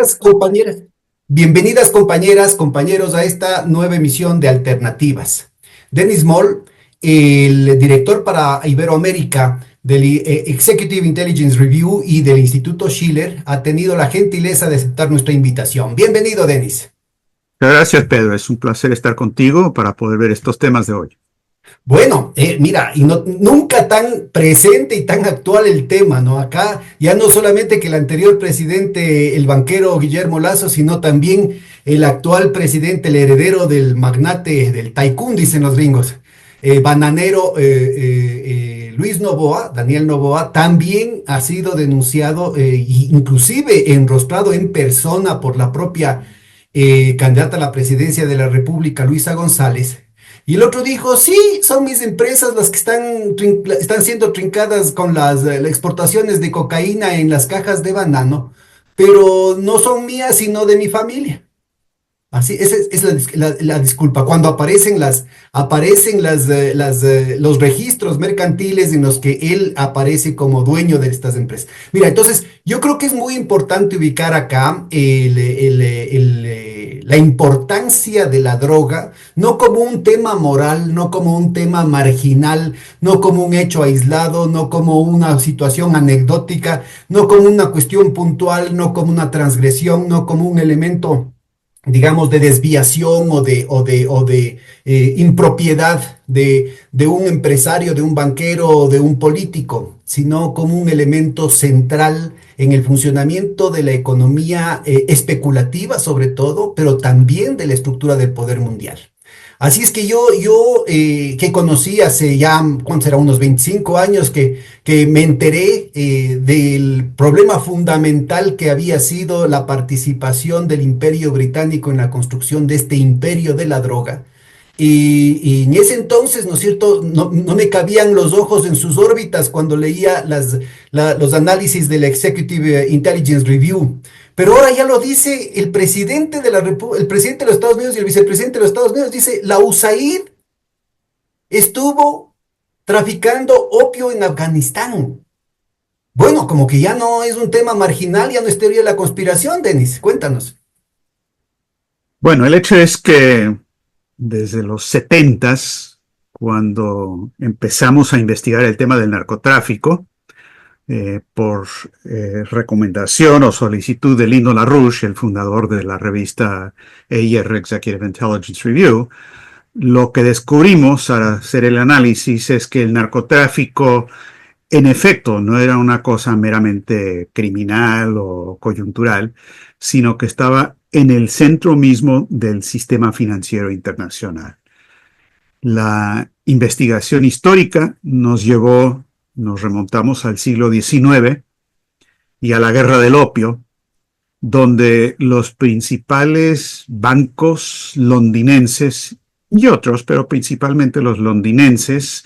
Bienvenidas, compañeras. Bienvenidas, compañeras, compañeros, a esta nueva emisión de Alternativas. Denis Moll, el director para Iberoamérica del Executive Intelligence Review y del Instituto Schiller, ha tenido la gentileza de aceptar nuestra invitación. Bienvenido, Denis. Gracias, Pedro. Es un placer estar contigo para poder ver estos temas de hoy. Bueno, mira, y nunca tan presente y tan actual el tema, ¿no? Acá ya no solamente que el anterior presidente, el banquero Guillermo Lasso, sino también el actual presidente, el heredero del magnate, del tycoon, dicen los gringos, bananero Luis Noboa, Daniel Noboa, también ha sido denunciado, inclusive enrostrado en persona por la propia candidata a la presidencia de la República, Luisa González. Y el otro dijo, sí, son mis empresas las que están siendo trincadas con las exportaciones de cocaína en las cajas de banano, pero no son mías, sino de mi familia. Así, esa es la disculpa. Cuando aparecen los registros mercantiles en los que él aparece como dueño de estas empresas. Mira, entonces, yo creo que es muy importante ubicar acá la importancia de la droga, no como un tema moral, no como un tema marginal, no como un hecho aislado, no como una situación anecdótica, no como una cuestión puntual, no como una transgresión, no como un elemento, digamos, de desviación o de impropiedad de un empresario, de un banquero o de un político, sino como un elemento central en el funcionamiento de la economía especulativa, sobre todo, pero también de la estructura del poder mundial. Así es que que conocí hace ya, ¿cuánto será? Unos 25 años que me enteré del problema fundamental que había sido la participación del Imperio Británico en la construcción de este imperio de la droga. Y en ese entonces, ¿no es cierto?, no me cabían los ojos en sus órbitas cuando leía los análisis del Executive Intelligence Review. Pero ahora ya lo dice el presidente el presidente de los Estados Unidos y el vicepresidente de los Estados Unidos. Dice, la USAID estuvo traficando opio en Afganistán. Bueno, como que ya no es un tema marginal, ya no es teoría de la conspiración, Denis. Cuéntanos. Bueno, el hecho es que desde los 70s, cuando empezamos a investigar el tema del narcotráfico, por recomendación o solicitud de Lino LaRouche, el fundador de la revista EIR, Executive Intelligence Review, lo que descubrimos al hacer el análisis es que el narcotráfico, en efecto, no era una cosa meramente criminal o coyuntural, sino que estaba en el centro mismo del sistema financiero internacional. La investigación histórica nos remontamos al siglo XIX y a la Guerra del Opio, donde los principales bancos londinenses y otros, pero principalmente los londinenses,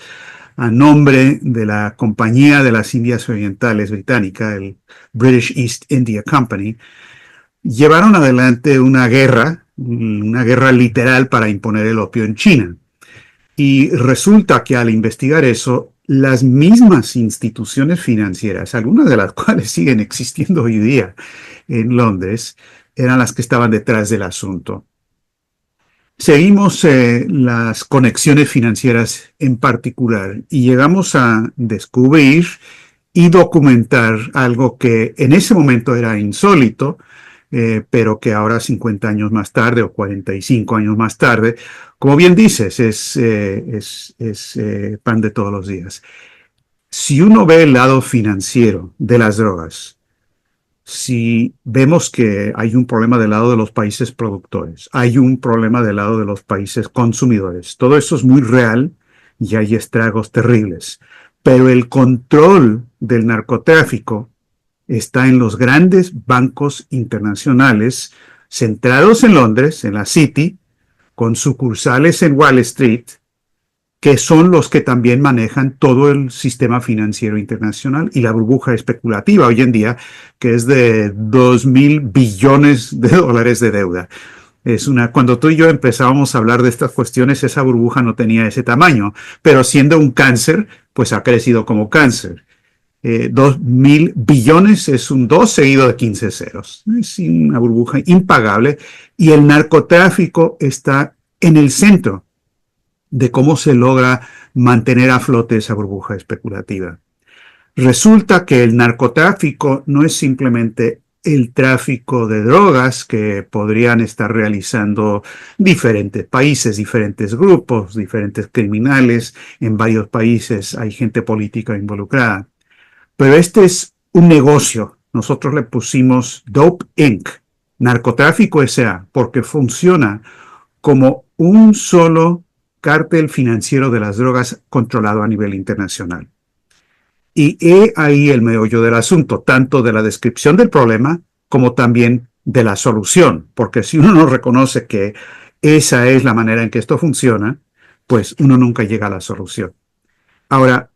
a nombre de la Compañía de las Indias Orientales Británica, el British East India Company, llevaron adelante una guerra literal para imponer el opio en China. Y resulta que al investigar eso, las mismas instituciones financieras, algunas de las cuales siguen existiendo hoy día en Londres, eran las que estaban detrás del asunto. Seguimos las conexiones financieras en particular y llegamos a descubrir y documentar algo que en ese momento era insólito, pero que ahora 50 años más tarde o 45 años más tarde, como bien dices, es pan de todos los días. Si uno ve el lado financiero de las drogas, si vemos que hay un problema del lado de los países productores, hay un problema del lado de los países consumidores, todo eso es muy real y hay estragos terribles. Pero el control del narcotráfico está en los grandes bancos internacionales centrados en Londres, en la City, con sucursales en Wall Street, que son los que también manejan todo el sistema financiero internacional y la burbuja especulativa hoy en día, que es de 2.000 billones de dólares de deuda. Cuando tú y yo empezábamos a hablar de estas cuestiones, esa burbuja no tenía ese tamaño, pero siendo un cáncer, pues ha crecido como cáncer. 2.000 billones es un 2 seguido de 15 ceros. Es una burbuja impagable y el narcotráfico está en el centro de cómo se logra mantener a flote esa burbuja especulativa. Resulta que el narcotráfico no es simplemente el tráfico de drogas que podrían estar realizando diferentes países, diferentes grupos, diferentes criminales. En varios países hay gente política involucrada. Pero este es un negocio. Nosotros le pusimos Dope Inc., Narcotráfico S.A., porque funciona como un solo cártel financiero de las drogas controlado a nivel internacional. Y he ahí el meollo del asunto, tanto de la descripción del problema como también de la solución, porque si uno no reconoce que esa es la manera en que esto funciona, pues uno nunca llega a la solución. Ahora,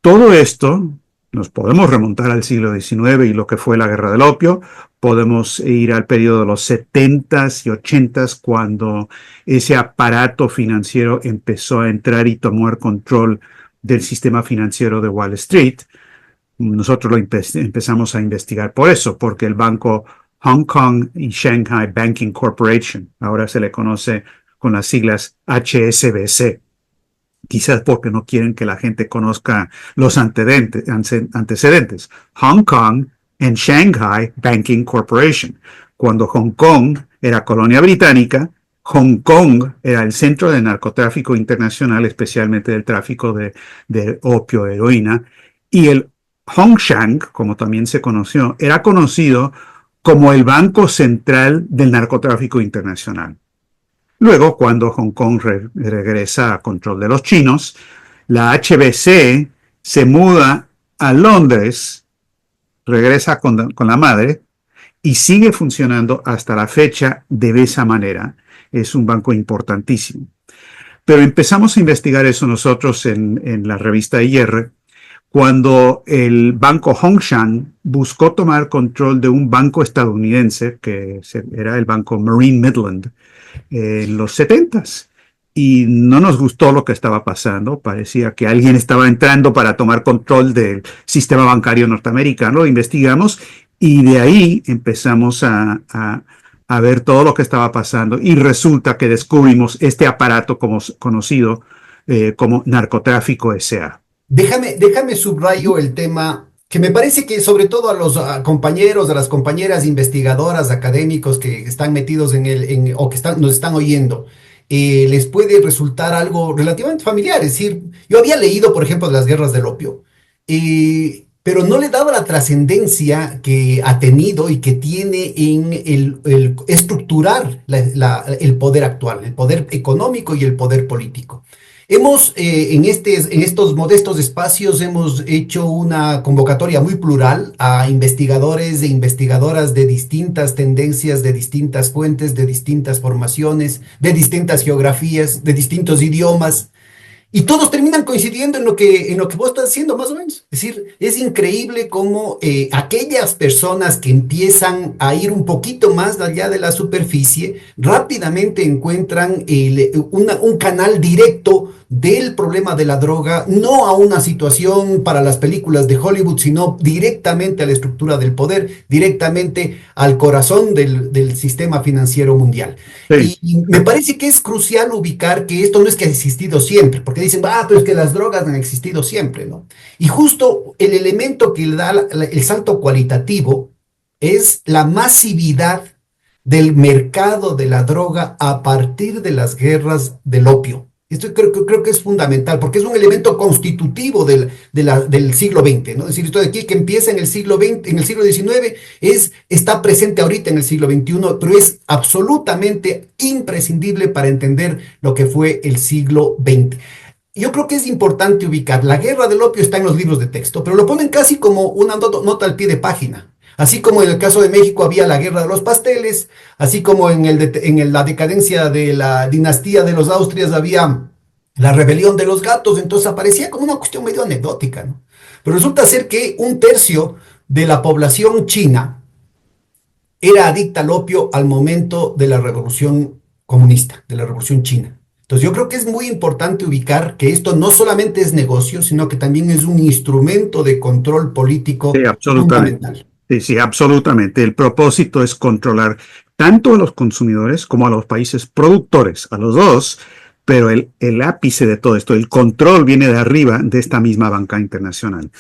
todo esto nos podemos remontar al siglo XIX y lo que fue la guerra del opio, podemos ir al periodo de los 70s y 80s cuando ese aparato financiero empezó a entrar y tomar control del sistema financiero de Wall Street. Nosotros lo empezamos a investigar por eso, porque el banco Hong Kong y Shanghai Banking Corporation, ahora se le conoce con las siglas HSBC, quizás porque no quieren que la gente conozca los antecedentes. Hong Kong and Shanghai Banking Corporation. Cuando Hong Kong era colonia británica, Hong Kong era el centro de narcotráfico internacional, especialmente del tráfico de opio, heroína, y el Hongshan, como también se conoció, era conocido como el banco central del narcotráfico internacional. Luego, cuando Hong Kong regresa a control de los chinos, la HBC se muda a Londres, regresa con la madre y sigue funcionando hasta la fecha de esa manera. Es un banco importantísimo. Pero empezamos a investigar eso nosotros en la revista IR cuando el banco Hongshan buscó tomar control de un banco estadounidense que era el banco Marine Midland en los 70s. Y no nos gustó lo que estaba pasando. Parecía que alguien estaba entrando para tomar control del sistema bancario norteamericano. Lo investigamos y de ahí empezamos a ver todo lo que estaba pasando. Y resulta que descubrimos este aparato conocido como Narcotráfico S.A. Déjame subrayo el tema que me parece que sobre todo a los compañeros, a las compañeras investigadoras, académicos que están metidos o que nos están oyendo, les puede resultar algo relativamente familiar. Es decir, yo había leído, por ejemplo, de las guerras del opio, pero no le daba la trascendencia que ha tenido y que tiene en el estructurar el poder actual, el poder económico y el poder político. En estos modestos espacios hemos hecho una convocatoria muy plural a investigadores e investigadoras de distintas tendencias, de distintas fuentes, de distintas formaciones, de distintas geografías, de distintos idiomas. Y todos terminan coincidiendo en lo que vos estás haciendo, más o menos. Es decir, es increíble cómo aquellas personas que empiezan a ir un poquito más allá de la superficie, rápidamente encuentran un canal directo del problema de la droga, no a una situación para las películas de Hollywood, sino directamente a la estructura del poder, directamente al corazón del sistema financiero mundial. Sí. Y me parece que es crucial ubicar que esto no es que ha existido siempre, porque dicen, pero es que las drogas han existido siempre, ¿no? Y justo el elemento que le da el salto cualitativo es la masividad del mercado de la droga a partir de las guerras del opio. Esto creo que es fundamental, porque es un elemento constitutivo del siglo XX, ¿no? Es decir, esto de aquí que empieza en el siglo XX, en el siglo XIX, está presente ahorita en el siglo XXI, pero es absolutamente imprescindible para entender lo que fue el siglo XX. Yo creo que es importante ubicar, la guerra del opio está en los libros de texto, pero lo ponen casi como una nota al pie de página. Así como en el caso de México había la guerra de los pasteles, así como la decadencia de la dinastía de los Austrias había la rebelión de los gatos, entonces aparecía como una cuestión medio anecdótica, ¿no? Pero resulta ser que un tercio de la población china era adicta al opio al momento de la revolución comunista, de la revolución china. Entonces yo creo que es muy importante ubicar que esto no solamente es negocio, sino que también es un instrumento de control político Sí, absolutamente. fundamental. Sí, sí, absolutamente. El propósito es controlar tanto a los consumidores como a los países productores, a los dos, pero el ápice de todo esto, el control viene de arriba de esta misma banca internacional.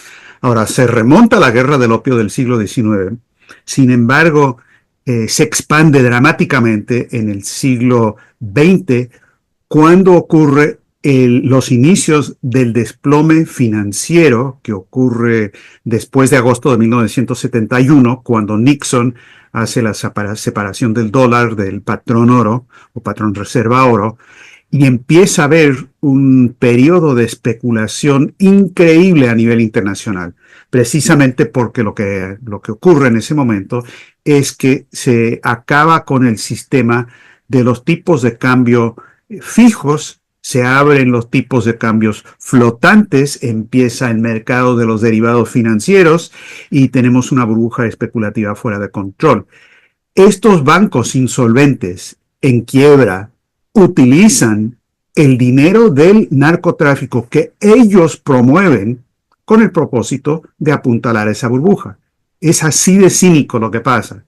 Ahora, se remonta a la guerra del opio del siglo XIX, sin embargo, se expande dramáticamente en el siglo XX cuando ocurre los inicios del desplome financiero que ocurre después de agosto de 1971, cuando Nixon hace la separación del dólar del patrón oro o patrón reserva oro, y empieza a haber un periodo de especulación increíble a nivel internacional, precisamente porque lo que ocurre en ese momento es que se acaba con el sistema de los tipos de cambio fijos, se abren los tipos de cambios flotantes, empieza el mercado de los derivados financieros y tenemos una burbuja especulativa fuera de control. Estos bancos insolventes en quiebra utilizan el dinero del narcotráfico que ellos promueven con el propósito de apuntalar esa burbuja. Es así de cínico lo que pasa,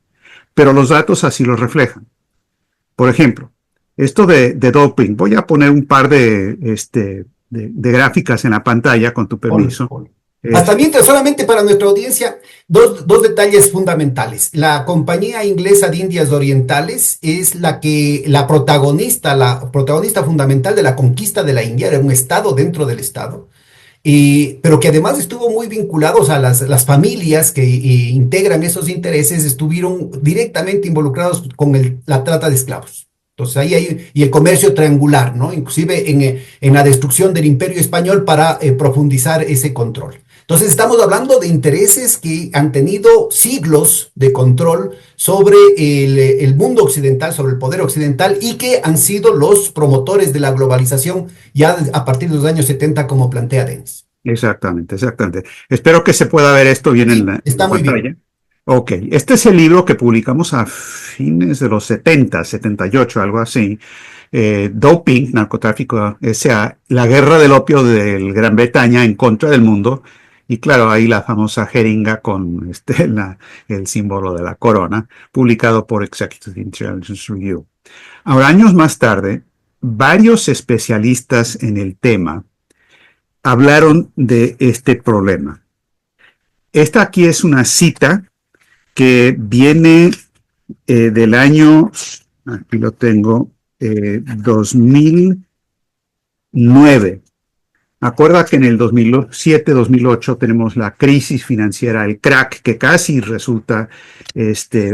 pero los datos así lo reflejan. Por ejemplo, esto de doping, voy a poner un par de gráficas en la pantalla con tu Ponlo, permiso. ponlo. Hasta Este, mientras, solamente para nuestra audiencia, dos detalles fundamentales. La compañía inglesa de Indias Orientales es la protagonista fundamental de la conquista de la India, era un estado dentro del estado, pero que además estuvo muy vinculados a las familias que integran esos intereses, estuvieron directamente involucrados con la trata de esclavos. Entonces y el comercio triangular, ¿no? Inclusive en la destrucción del Imperio Español para profundizar ese control. Entonces estamos hablando de intereses que han tenido siglos de control sobre el mundo occidental, sobre el poder occidental y que han sido los promotores de la globalización ya a partir de los años 70, como plantea Denis. exactamente, exactamente. Espero que se pueda ver esto bien en Sí, la está muy bien. pantalla. Ok, este es el libro que publicamos a fines de los 70, 78, algo así. Doping, narcotráfico S.A., la guerra del opio de Gran Bretaña en contra del mundo. Y claro, ahí la famosa jeringa con el símbolo de la corona, publicado por Executive Intelligence Review. Ahora, años más tarde, varios especialistas en el tema hablaron de este problema. Esta aquí es una cita que viene del año, aquí lo tengo, 2009. Acuerda que en el 2007-2008 tenemos la crisis financiera, el crack, que casi resulta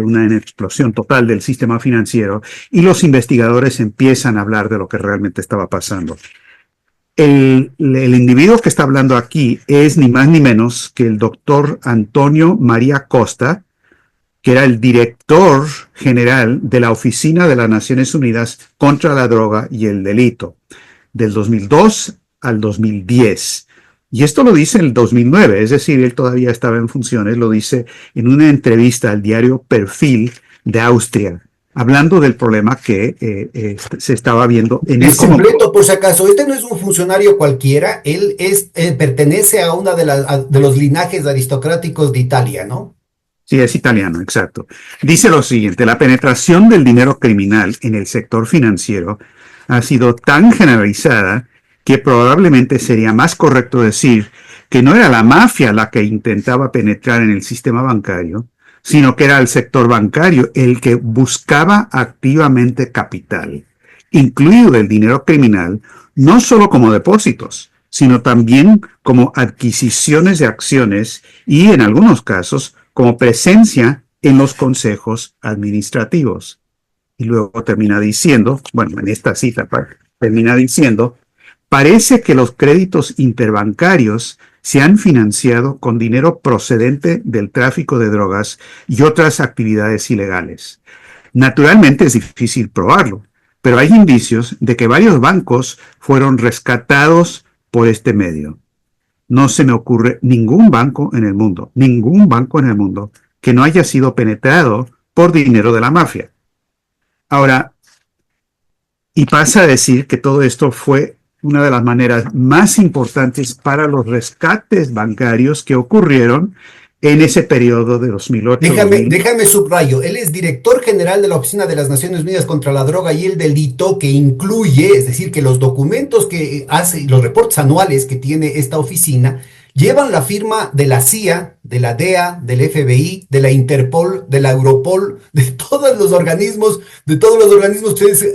una explosión total del sistema financiero, y los investigadores empiezan a hablar de lo que realmente estaba pasando. El individuo que está hablando aquí es ni más ni menos que el doctor Antonio María Costa, que era el director general de la Oficina de las Naciones Unidas contra la Droga y el Delito, del 2002 al 2010. Y esto lo dice en el 2009, es decir, él todavía estaba en funciones, lo dice en una entrevista al diario Perfil de Austria, hablando del problema que se estaba viendo en Les ese momento. completo, por si acaso, este no es un funcionario cualquiera, pertenece a una de los linajes aristocráticos de Italia, ¿no? Sí, es italiano, exacto. Dice lo siguiente: la penetración del dinero criminal en el sector financiero ha sido tan generalizada que probablemente sería más correcto decir que no era la mafia la que intentaba penetrar en el sistema bancario, sino que era el sector bancario el que buscaba activamente capital, incluido el dinero criminal, no solo como depósitos, sino también como adquisiciones de acciones y, en algunos casos, como presencia en los consejos administrativos. Y luego termina diciendo, bueno, en esta cita termina diciendo: parece que los créditos interbancarios se han financiado con dinero procedente del tráfico de drogas y otras actividades ilegales. Naturalmente es difícil probarlo, pero hay indicios de que varios bancos fueron rescatados por este medio. No se me ocurre ningún banco en el mundo que no haya sido penetrado por dinero de la mafia. Ahora, Y pasa a decir que todo esto fue una de las maneras más importantes para los rescates bancarios que ocurrieron en ese periodo de 2008-2000. Déjame subrayo. Él es director general de la Oficina de las Naciones Unidas contra la Droga y el Delito, que incluye, es decir, que los documentos que hace, los reportes anuales que tiene esta oficina, llevan la firma de la CIA, de la DEA, del FBI, de la Interpol, de la Europol, de todos los organismos,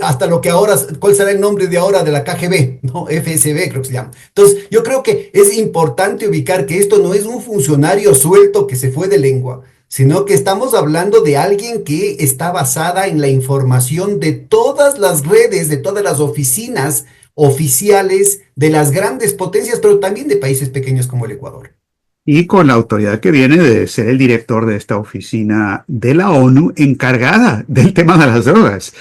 hasta lo que ahora, ¿cuál será el nombre de ahora de la KGB? ¿No? FSB creo que se llama. Entonces, yo creo que es importante ubicar que esto no es un funcionario suelto que se fue de lengua, sino que estamos hablando de alguien que está basada en la información de todas las redes, de todas las oficinas oficiales de las grandes potencias, pero también de países pequeños como el Ecuador. Y con la autoridad que viene de ser el director de esta oficina de la ONU encargada del tema de las drogas.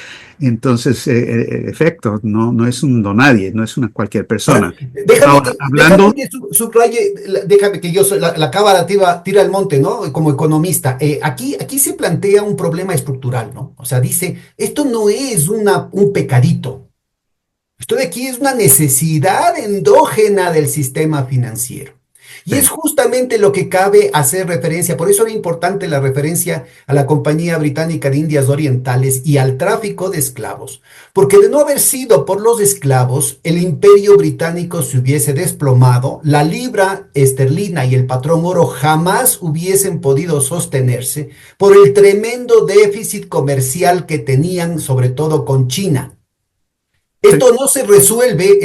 Entonces, en efecto, no es un donadie, no es una cualquier persona. Ahora, hablando... Déjame que yo soy la cábala tira al monte, ¿no? Como economista. Aquí se plantea un problema estructural, ¿no? O sea, dice, esto no es un pecadito. Esto de aquí es una necesidad endógena del sistema financiero. Y es Sí. justamente lo que cabe hacer referencia. Por eso era importante la referencia a la Compañía Británica de Indias Orientales y al tráfico de esclavos. Porque de no haber sido por los esclavos, el imperio británico se hubiese desplomado, la libra esterlina y el patrón oro jamás hubiesen podido sostenerse por el tremendo déficit comercial que tenían, sobre todo con China. Sí. Esto no se resuelve,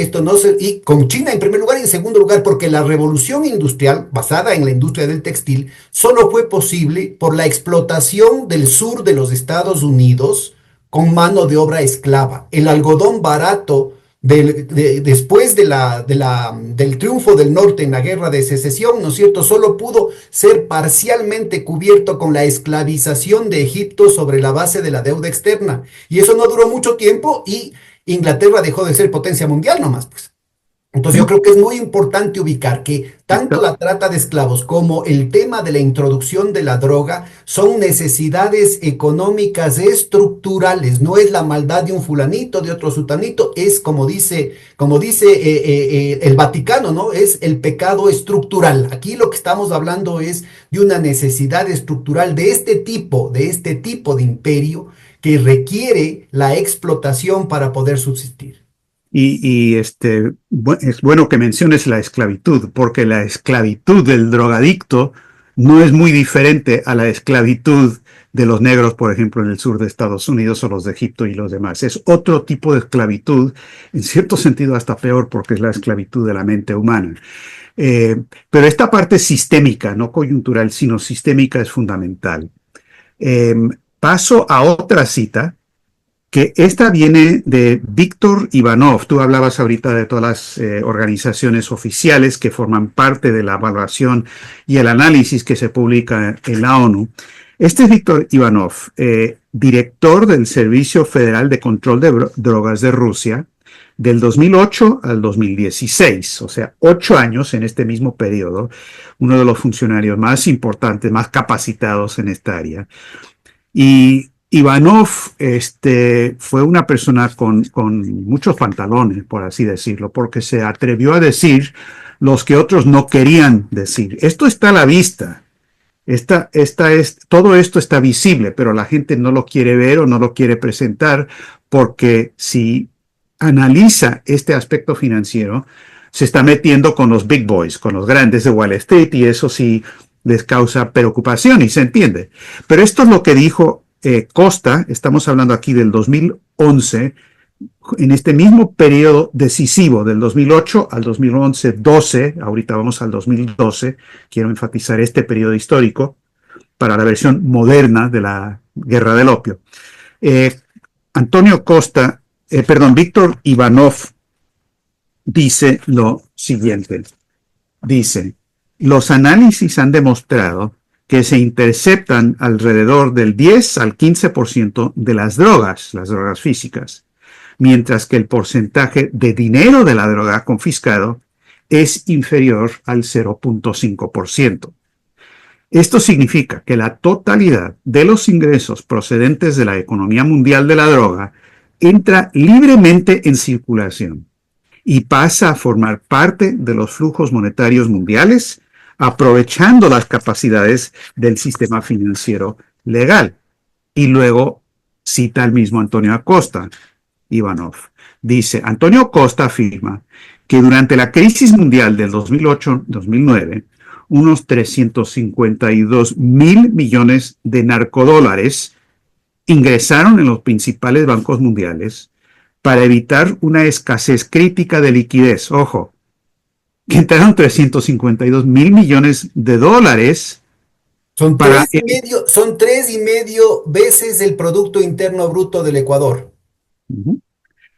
y con China en primer lugar y en segundo lugar, porque la revolución industrial, basada en la industria del textil, solo fue posible por la explotación del sur de los Estados Unidos con mano de obra esclava. El algodón barato después del triunfo del norte en la guerra de secesión, ¿no es cierto?, solo pudo ser parcialmente cubierto con la esclavización de Egipto sobre la base de la deuda externa. Y eso no duró mucho tiempo y Inglaterra dejó de ser potencia mundial nomás, pues. Entonces yo creo que es muy importante ubicar que tanto Esto- la trata de esclavos como el tema de la introducción de la droga son necesidades económicas estructurales, no es la maldad de un fulanito, de otro sutanito, es como dice el Vaticano, ¿no? Es el pecado estructural. Aquí lo que estamos hablando es de una necesidad estructural de este tipo de imperio que requiere la explotación para poder subsistir. Es bueno que menciones la esclavitud, porque la esclavitud del drogadicto no es muy diferente a la esclavitud de los negros, por ejemplo, en el sur de Estados Unidos o los de Egipto y los demás. Es otro tipo de esclavitud, en cierto sentido hasta peor, porque es la esclavitud de la mente humana. Pero esta parte sistémica, no coyuntural, sino sistémica, es fundamental. Eh, Paso a otra cita que esta viene de Víctor Ivanov. Tú hablabas ahorita de todas las organizaciones oficiales que forman parte de la evaluación y el análisis que se publica en la ONU. Este es Víctor Ivanov, director del Servicio Federal de Control de Drogas de Rusia, del 2008 al 2016, o sea, 8 años en este mismo periodo, uno de los funcionarios más importantes, más capacitados en esta área. Y Ivanov fue una persona con muchos pantalones, por así decirlo, porque se atrevió a decir los que otros no querían decir. Esto está a la vista. Todo esto está visible, pero la gente no lo quiere ver o no lo quiere presentar, porque si analiza este aspecto financiero, se está metiendo con los big boys, con los grandes de Wall Street, y eso sí les causa preocupación y se entiende. Pero esto es lo que dijo Costa. Estamos hablando aquí del 2011, en este mismo periodo decisivo del 2008 al 2011-12, ahorita vamos al 2012, quiero enfatizar este periodo histórico para la versión moderna de la guerra del opio. Eh, Víctor Ivanov dice lo siguiente. Dice, los análisis han demostrado que se interceptan alrededor del 10 al 15% de las drogas físicas, mientras que el porcentaje de dinero de la droga confiscado es inferior al 0.5%. Esto significa que la totalidad de los ingresos procedentes de la economía mundial de la droga entra libremente en circulación y pasa a formar parte de los flujos monetarios mundiales, aprovechando las capacidades del sistema financiero legal. Y luego cita al mismo Antonio Acosta, Ivanov. Dice, Antonio Costa afirma que durante la crisis mundial del 2008-2009, unos 352 mil millones de narcodólares ingresaron en los principales bancos mundiales para evitar una escasez crítica de liquidez. Ojo, que entraron 352 mil millones de dólares para... Son 3,5 veces el Producto Interno Bruto del Ecuador.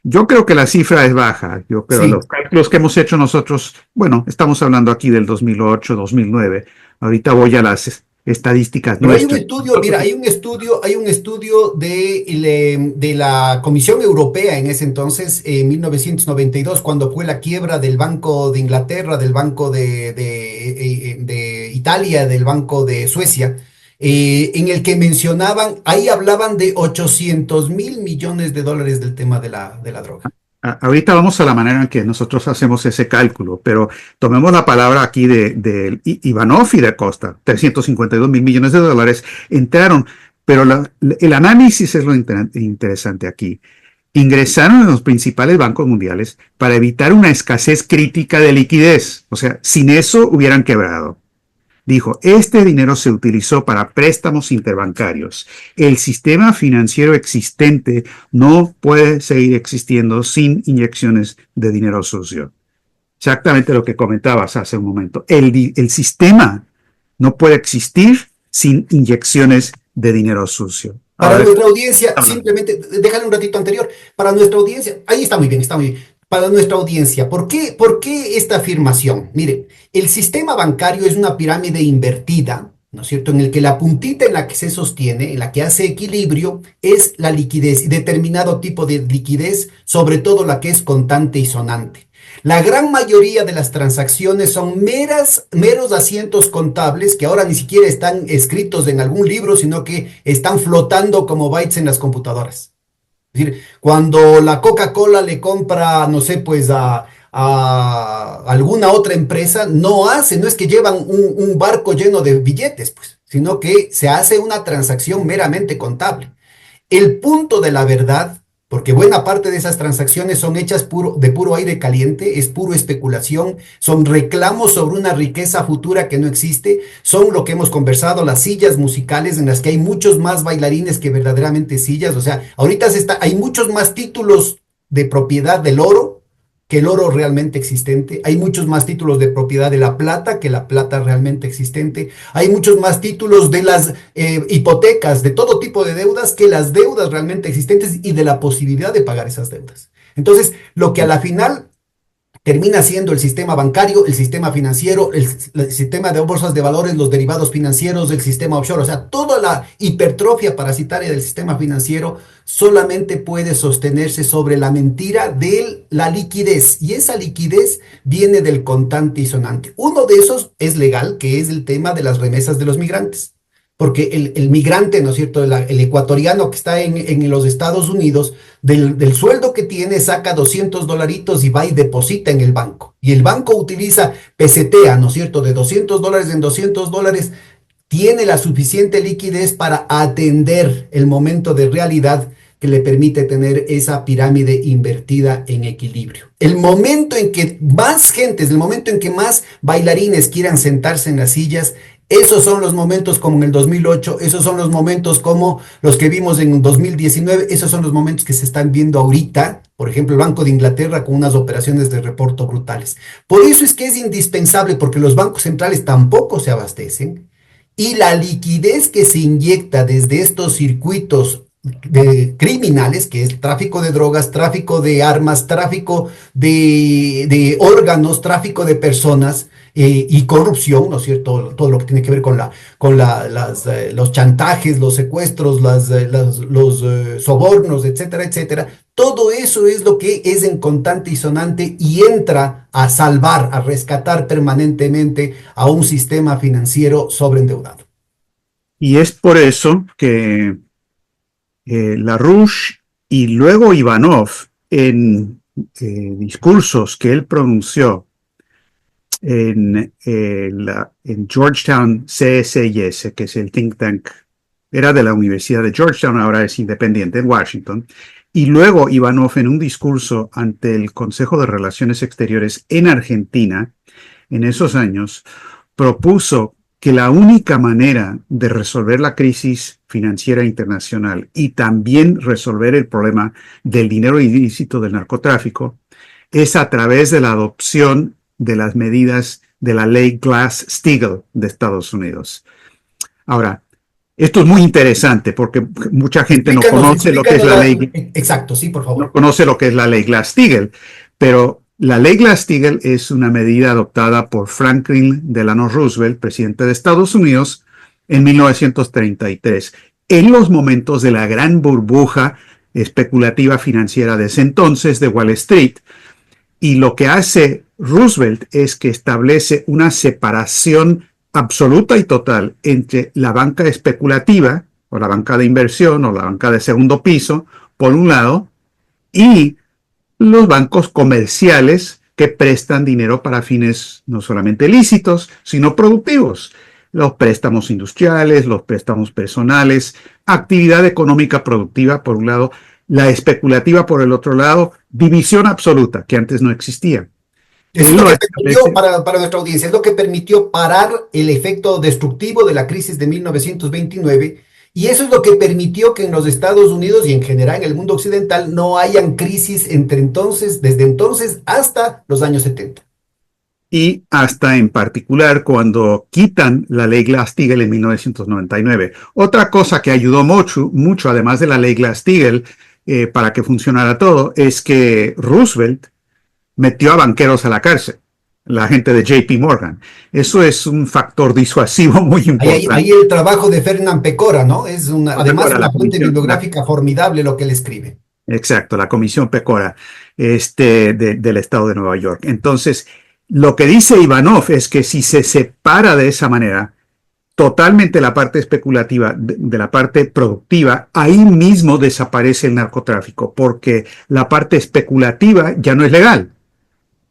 Yo creo que la cifra es baja. Yo creo Sí. los cálculos que hemos hecho nosotros, bueno, estamos hablando aquí del 2008, 2009. Ahorita voy a las estadísticas Pero hay un nuestras. estudio, mira, hay un estudio de la Comisión Europea en ese entonces, en 1992, cuando fue la quiebra del Banco de Inglaterra, del Banco de Italia, del Banco de Suecia, en el que mencionaban, ahí hablaban de 800.000 millones de dólares del tema de la droga. Ahorita vamos a la manera en que nosotros hacemos ese cálculo, pero tomemos la palabra aquí de Ivanov y de Costa. 352 mil millones de dólares entraron, pero el análisis es lo interesante aquí. Ingresaron en los principales bancos mundiales para evitar una escasez crítica de liquidez. O sea, sin eso hubieran quebrado. Dijo, este dinero se utilizó para préstamos interbancarios. El sistema financiero existente no puede seguir existiendo sin inyecciones de dinero sucio. Exactamente lo que comentabas hace un momento. El sistema no puede existir sin inyecciones de dinero sucio. Para Ahora, nuestra audiencia, simplemente, déjale un ratito anterior, para nuestra audiencia, ahí está muy bien, está muy bien. Para nuestra audiencia, ¿por qué esta afirmación? Mire, el sistema bancario es una pirámide invertida, ¿no es cierto? En el que la puntita en la que se sostiene, en la que hace equilibrio, es la liquidez, y determinado tipo de liquidez, sobre todo la que es contante y sonante. La gran mayoría de las transacciones son meros asientos contables que ahora ni siquiera están escritos en algún libro, sino que están flotando como bytes en las computadoras. Es decir, cuando la Coca-Cola le compra, no sé, pues a alguna otra empresa, no es que llevan un barco lleno de billetes, pues, sino que se hace una transacción meramente contable. El punto de la verdad, porque buena parte de esas transacciones son hechas de puro aire caliente, es puro especulación, son reclamos sobre una riqueza futura que no existe, son lo que hemos conversado, las sillas musicales en las que hay muchos más bailarines que verdaderamente sillas, o sea, ahorita hay muchos más títulos de propiedad del oro que el oro realmente existente, hay muchos más títulos de propiedad de la plata que la plata realmente existente, hay muchos más títulos de las hipotecas, de todo tipo de deudas que las deudas realmente existentes y de la posibilidad de pagar esas deudas. Entonces, lo que a la final termina siendo el sistema bancario, el sistema financiero, el sistema de bolsas de valores, los derivados financieros, el sistema offshore, o sea, toda la hipertrofia parasitaria del sistema financiero solamente puede sostenerse sobre la mentira de la liquidez, y esa liquidez viene del contante y sonante. Uno de esos es legal, que es el tema de las remesas de los migrantes. Porque el migrante, ¿no es cierto? El ecuatoriano que está en los Estados Unidos, del sueldo que tiene, saca 200 dolaritos y va y deposita en el banco. Y el banco utiliza, pesetea, ¿no es cierto? De 200 dólares en 200 dólares, tiene la suficiente liquidez para atender el momento de realidad que le permite tener esa pirámide invertida en equilibrio. El momento en que más gentes, el momento en que más bailarines quieran sentarse en las sillas, esos son los momentos como en el 2008, esos son los momentos como los que vimos en 2019, esos son los momentos que se están viendo ahorita, por ejemplo, el Banco de Inglaterra con unas operaciones de reporto brutales. Por eso es que es indispensable, porque los bancos centrales tampoco se abastecen, y la liquidez que se inyecta desde estos circuitos de criminales, que es tráfico de drogas, tráfico de armas, tráfico de órganos, tráfico de personas, y corrupción, ¿no es cierto? Todo lo que tiene que ver con los chantajes, los secuestros, los sobornos, etcétera, etcétera. Todo eso es lo que es en contante y sonante y entra a salvar, a rescatar permanentemente a un sistema financiero sobreendeudado. y es por eso que LaRouche Y luego Ivanov, en discursos que él pronunció en Georgetown CSIS, que es el think tank, era de la Universidad de Georgetown, ahora es independiente en Washington, y luego Ivanov en un discurso ante el Consejo de Relaciones Exteriores en Argentina, en esos años, propuso que la única manera de resolver la crisis financiera internacional y también resolver el problema del dinero ilícito del narcotráfico es a través de la adopción de las medidas de la ley Glass-Steagall de Estados Unidos. Ahora, esto es muy interesante porque mucha gente no conoce lo que es la ley. Exacto, sí, por No favor. conoce lo que es la ley Glass-Steagall, pero la ley Glass-Steagall es una medida adoptada por Franklin Delano Roosevelt, presidente de Estados Unidos, en 1933, en los momentos de la gran burbuja especulativa financiera de ese entonces de Wall Street. Y lo que hace Roosevelt es que establece una separación absoluta y total entre la banca especulativa, o la banca de inversión, o la banca de segundo piso, por un lado, y los bancos comerciales que prestan dinero para fines no solamente lícitos, sino productivos. Los préstamos industriales, los préstamos personales, actividad económica productiva por un lado, la especulativa por el otro lado, división absoluta que antes no existía. Eso es lo que permitió, para nuestra audiencia, es lo que permitió parar el efecto destructivo de la crisis de 1929, y eso es lo que permitió que en los Estados Unidos y en general en el mundo occidental no hayan crisis desde entonces hasta los años 70. Y hasta en particular cuando quitan la ley Glass-Steagall en 1999. Otra cosa que ayudó mucho además de la ley Glass-Steagall, para que funcionara todo, es que Roosevelt metió a banqueros a la cárcel, la gente de JP Morgan. Eso es un factor disuasivo muy importante. Ahí el trabajo de Fernán Pecora, ¿no? Es además una fuente bibliográfica formidable lo que él escribe. Exacto, la Comisión Pecora del Estado de Nueva York. Entonces, lo que dice Ivanov es que si se separa de esa manera totalmente la parte especulativa de la parte productiva, ahí mismo desaparece el narcotráfico, porque la parte especulativa ya no es legal.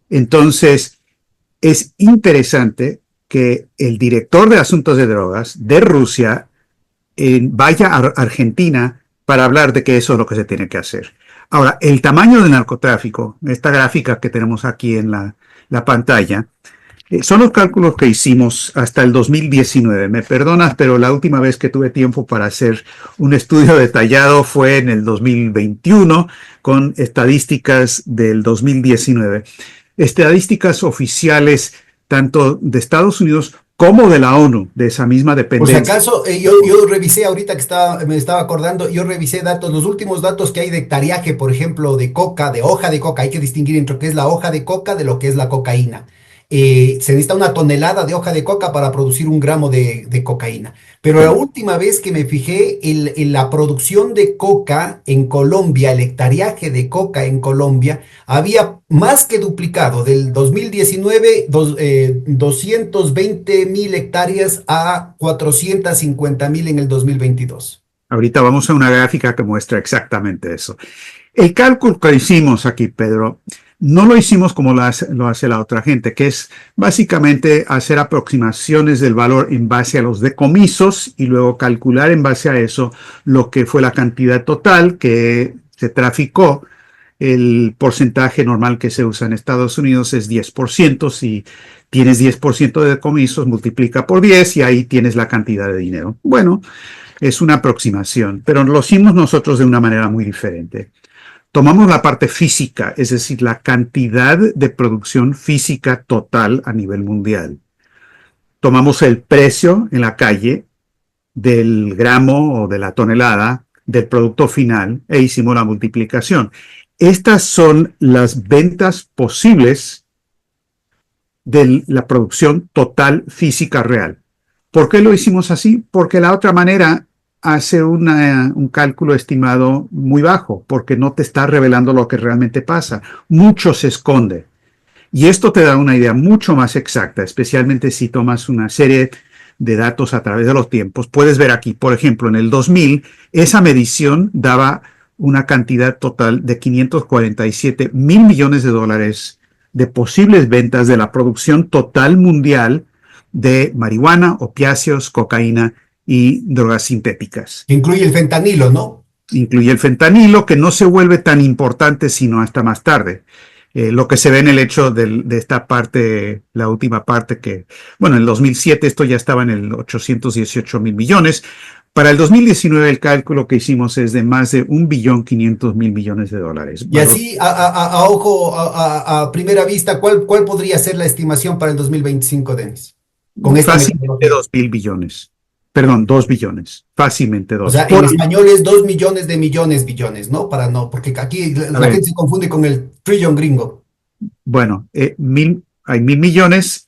Entonces, es interesante que el director de asuntos de drogas de Rusia vaya a Argentina para hablar de que eso es lo que se tiene que hacer. Ahora, el tamaño del narcotráfico, esta gráfica que tenemos aquí en la pantalla, son los cálculos que hicimos hasta el 2019. Me perdonas, pero la última vez que tuve tiempo para hacer un estudio detallado fue en el 2021 con estadísticas del 2019. Estadísticas oficiales tanto de Estados Unidos como de la ONU, de esa misma dependencia. Por si acaso, yo revisé ahorita que me estaba acordando, yo revisé datos, los últimos datos que hay de hectareaje, por ejemplo, de coca, de hoja de coca. Hay que distinguir entre lo que es la hoja de coca de lo que es la cocaína. Se necesita 1 tonelada de hoja de coca para producir 1 gramo de cocaína. Pero la última vez que me fijé en la producción de coca en Colombia, el hectareaje de coca en Colombia, había más que duplicado del 2019, 220.000 hectáreas a 450.000 en el 2022. Ahorita vamos a una gráfica que muestra exactamente eso. El cálculo que hicimos aquí, Pedro, no lo hicimos como lo hace la otra gente, que es básicamente hacer aproximaciones del valor en base a los decomisos y luego calcular en base a eso lo que fue la cantidad total que se traficó. El porcentaje normal que se usa en Estados Unidos es 10%. Si tienes 10% de decomisos, multiplica por 10 y ahí tienes la cantidad de dinero. Bueno, es una aproximación, pero lo hicimos nosotros de una manera muy diferente. Tomamos la parte física, es decir, la cantidad de producción física total a nivel mundial. Tomamos el precio en la calle del gramo o de la tonelada del producto final e hicimos la multiplicación. Estas son las ventas posibles de la producción total física real. ¿Por qué lo hicimos así? Porque la otra manera hace un cálculo estimado muy bajo, porque no te está revelando lo que realmente pasa. Mucho se esconde. Y esto te da una idea mucho más exacta, especialmente si tomas una serie de datos a través de los tiempos. Puedes ver aquí, por ejemplo, en el 2000, esa medición daba una cantidad total de 547 mil millones de dólares de posibles ventas de la producción total mundial de marihuana, opiáceos, cocaína y drogas sintéticas. Incluye el fentanilo, ¿no? Incluye el fentanilo, que no se vuelve tan importante sino hasta más tarde. Lo que se ve en el hecho de esta parte, la última parte que, bueno, en el 2007 esto ya estaba en el 818 mil millones. Para el 2019 el cálculo que hicimos es de más de 1.500.000 millones de dólares. Y así, a ojo, a primera vista, ¿cuál podría ser la estimación para el 2025, Denis? Con esta Fácilmente metodología. 2.000 billones. Perdón, 2 billones. Fácilmente O dos. sea, en español es 2 millones de millones, billones, ¿no? Para no, porque aquí A la ver, gente se confunde con el trillón gringo. bueno, hay 1.000 millones,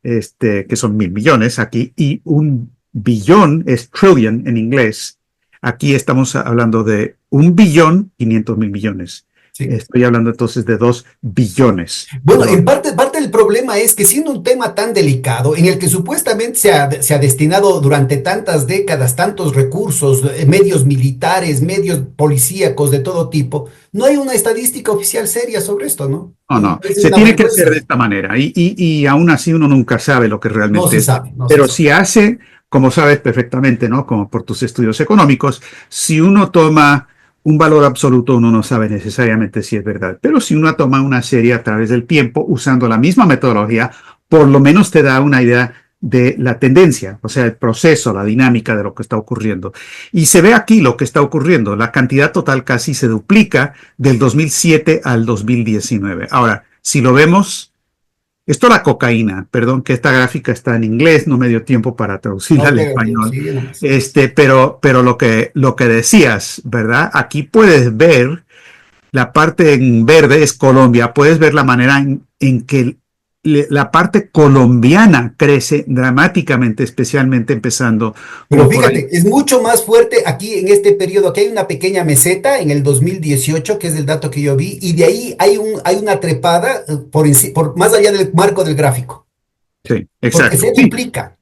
que son 1.000 millones aquí, y 1 billón es trillion en inglés. Aquí estamos hablando de 1.500.000 millones. Sí. Estoy hablando entonces de 2 billones de Bueno, en dólares. parte del problema es que siendo un tema tan delicado, en el que supuestamente se ha destinado durante tantas décadas tantos recursos, medios militares, medios policíacos de todo tipo, no hay una estadística oficial seria sobre esto, ¿no? No, Me no, parece se una tiene que hacer vergüenza. de esta manera y aún así uno nunca sabe lo que No realmente se es. sabe, no se Pero sabe. si hace, como sabes perfectamente, ¿no? Como por tus estudios económicos, si uno toma un valor absoluto, uno no sabe necesariamente si es verdad. Pero si uno toma una serie a través del tiempo usando la misma metodología, por lo menos te da una idea de la tendencia, o sea, el proceso, la dinámica de lo que está ocurriendo. Y se ve aquí lo que está ocurriendo. La cantidad total casi se duplica del 2007 al 2019. Ahora, si lo vemos, esto la cocaína, perdón que esta gráfica está en inglés, no me dio tiempo para traducirla Ok, al ok, español. sigue nomás. Pero lo que decías, ¿verdad? Aquí puedes ver la parte en verde es Colombia. Puedes ver la manera en que la parte colombiana crece dramáticamente, especialmente empezando Pero por ahí. fíjate, es mucho más fuerte aquí en este periodo. Aquí hay una pequeña meseta en el 2018, que es el dato que yo vi, y de ahí hay una trepada por más allá del marco del gráfico, Sí, porque exacto. se Sí, duplica.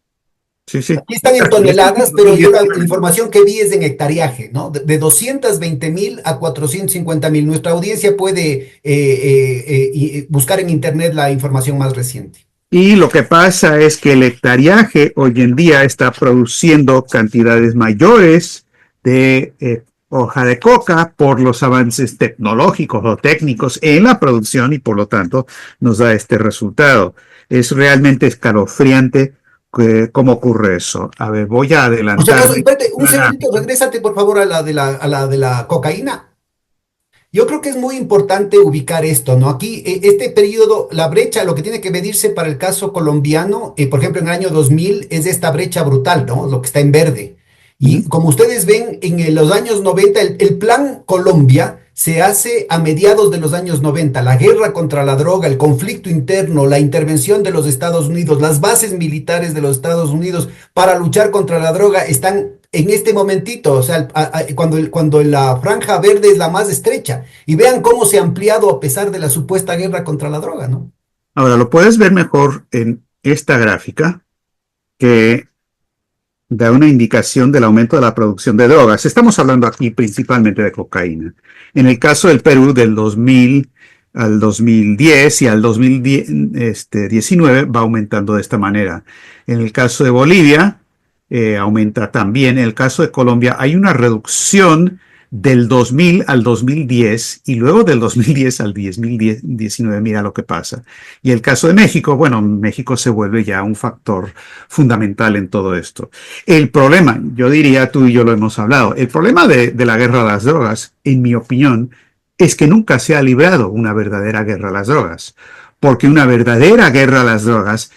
sí, sí. Aquí están en Exacto. Y esto es toneladas, en pero yo la 2019. información que vi es en hectariaje, ¿no? De 220.000 a 450.000. Nuestra audiencia puede buscar en internet la información más reciente. Y lo que pasa es que el hectariaje hoy en día está produciendo cantidades mayores de hoja de coca por los avances tecnológicos o técnicos en la producción y por lo tanto nos da este resultado. Es realmente escalofriante cómo ocurre eso. A ver, voy a Por si acaso, adelantarme espérate, un una segundito, gráfica. regrésate por favor a la de la cocaína. Yo creo que es muy importante ubicar esto, ¿no? Aquí, este periodo, la brecha, lo que tiene que medirse para el caso colombiano, por ejemplo, en el año 2000, es esta brecha brutal, ¿no? Lo que está en verde. Y Ujú. como ustedes ven, en los años 90, el Plan Colombia se hace a mediados de los años 90. La guerra contra la droga, el conflicto interno, la intervención de los Estados Unidos, las bases militares de los Estados Unidos para luchar contra la droga están en este momentito, o sea, cuando la franja verde es la más estrecha. Y vean cómo se ha ampliado a pesar de la supuesta guerra contra la droga, ¿no? Ahora, lo puedes ver mejor en esta gráfica que da una indicación del aumento de la producción de drogas. Estamos hablando aquí principalmente de cocaína. En el caso del Perú, del 2000 al 2010 y al 2019 va aumentando de esta manera. En el caso de Bolivia, aumenta también. En el caso de Colombia, hay una reducción del 2000 al 2010 y luego del 2010 al 2019, mira lo que pasa. Y el caso de México, bueno, México se vuelve ya un factor fundamental en todo esto. El problema, yo diría, tú y yo lo hemos hablado, el problema de la guerra a las drogas, en mi opinión, es que nunca se ha librado una verdadera guerra a las drogas. Porque una verdadera guerra a las drogas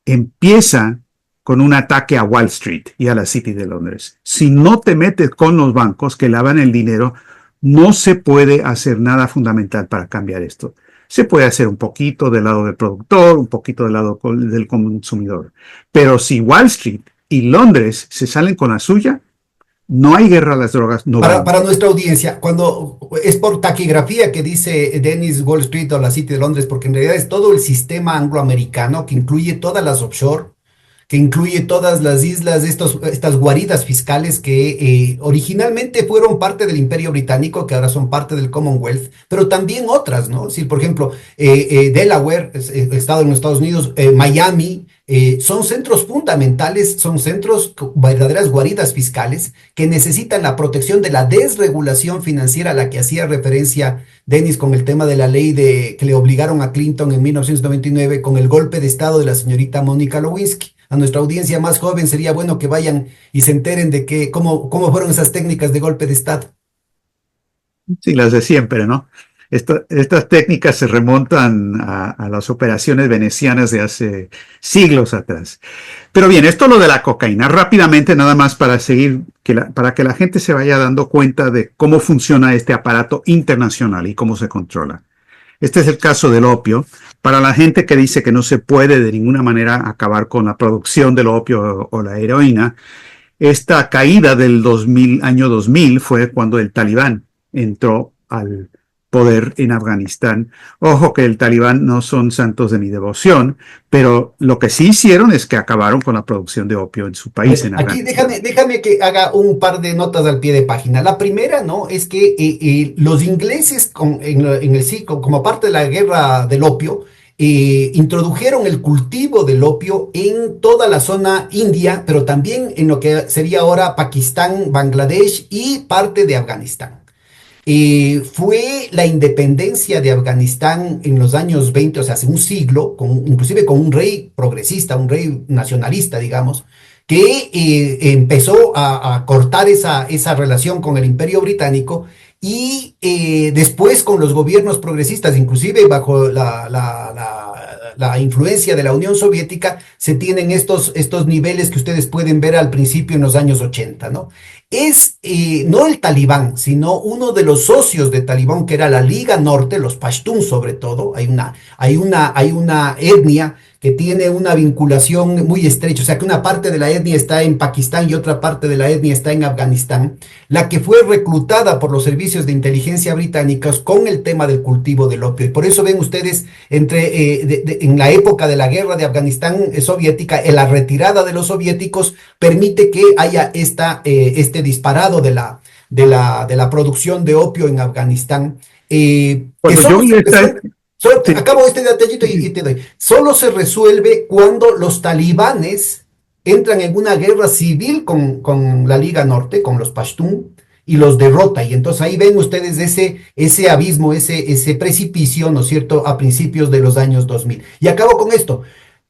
empieza con un ataque a Wall Street y a la City de Londres. Si no te metes con los bancos que lavan el dinero, no se puede hacer nada fundamental para cambiar esto. Se puede hacer un poquito del lado del productor, un poquito del lado del consumidor. Pero si Wall Street y Londres se salen con la suya, no hay guerra a las drogas, no Para, van. para nuestra audiencia, cuando es por taquigrafía que dice Dennis Wall Street o la City de Londres, porque en realidad es todo el sistema angloamericano que incluye todas las offshore, que incluye todas las islas, estas guaridas fiscales que originalmente fueron parte del Imperio Británico, que ahora son parte del Commonwealth, pero también otras, ¿no? Es decir, por ejemplo, Delaware, estado en los Estados Unidos, Miami, son centros fundamentales, son centros, verdaderas guaridas fiscales que necesitan la protección de la desregulación financiera a la que hacía referencia Denis con el tema de la ley que le obligaron a Clinton en 1999 con el golpe de estado de la señorita Mónica Lewinsky. A nuestra audiencia más joven sería bueno que vayan y se enteren de cómo fueron esas técnicas de golpe de estado. Sí, las de siempre, ¿no? Estas técnicas se remontan a las operaciones venecianas de hace siglos atrás. Pero bien, esto lo de la cocaína, rápidamente nada más para seguir, para que la gente se vaya dando cuenta de cómo funciona este aparato internacional y cómo se controla. Este es el caso del opio. Para la gente que dice que no se puede de ninguna manera acabar con la producción del opio o la heroína, esta caída del año 2000 fue cuando el Talibán entró al poder en Afganistán. Ojo que el Talibán no son santos de mi devoción, pero lo que sí hicieron es que acabaron con la producción de opio en su país, en Aquí Afganistán. déjame que haga un par de notas al pie de página. La primera, ¿no? Es que los ingleses en el sí, como parte de la guerra del opio, introdujeron el cultivo del opio en toda la zona india, pero también en lo que sería ahora Pakistán, Bangladesh y parte de Afganistán. Fue la independencia de Afganistán en los años 20, o sea, hace un siglo, inclusive con un rey progresista, un rey nacionalista, digamos, que empezó a cortar esa relación con el Imperio Británico y después con los gobiernos progresistas, inclusive bajo la influencia de la Unión Soviética, se tienen estos niveles que ustedes pueden ver al principio en los años 80, ¿no? Es no el Talibán, sino uno de los socios de Talibán, que era la Liga Norte, los Pashtun sobre todo. Hay una etnia que tiene una vinculación muy estrecha, o sea que una parte de la etnia está en Pakistán y otra parte de la etnia está en Afganistán, la que fue reclutada por los servicios de inteligencia británicos con el tema del cultivo del opio. Y por eso ven ustedes, en la época de la guerra de Afganistán soviética, en la retirada de los soviéticos permite que haya este disparado de la producción de opio en Afganistán. Que Cuando yo solo vi se esta... resuelve, Sí, acabo este detallito y te doy. Solo se resuelve cuando los talibanes entran en una guerra civil con la Liga Norte, con los Pashtun, y los derrota. Y entonces ahí ven ustedes ese abismo, ese precipicio, ¿no es cierto?, a principios de los años 2000. Y acabo con esto.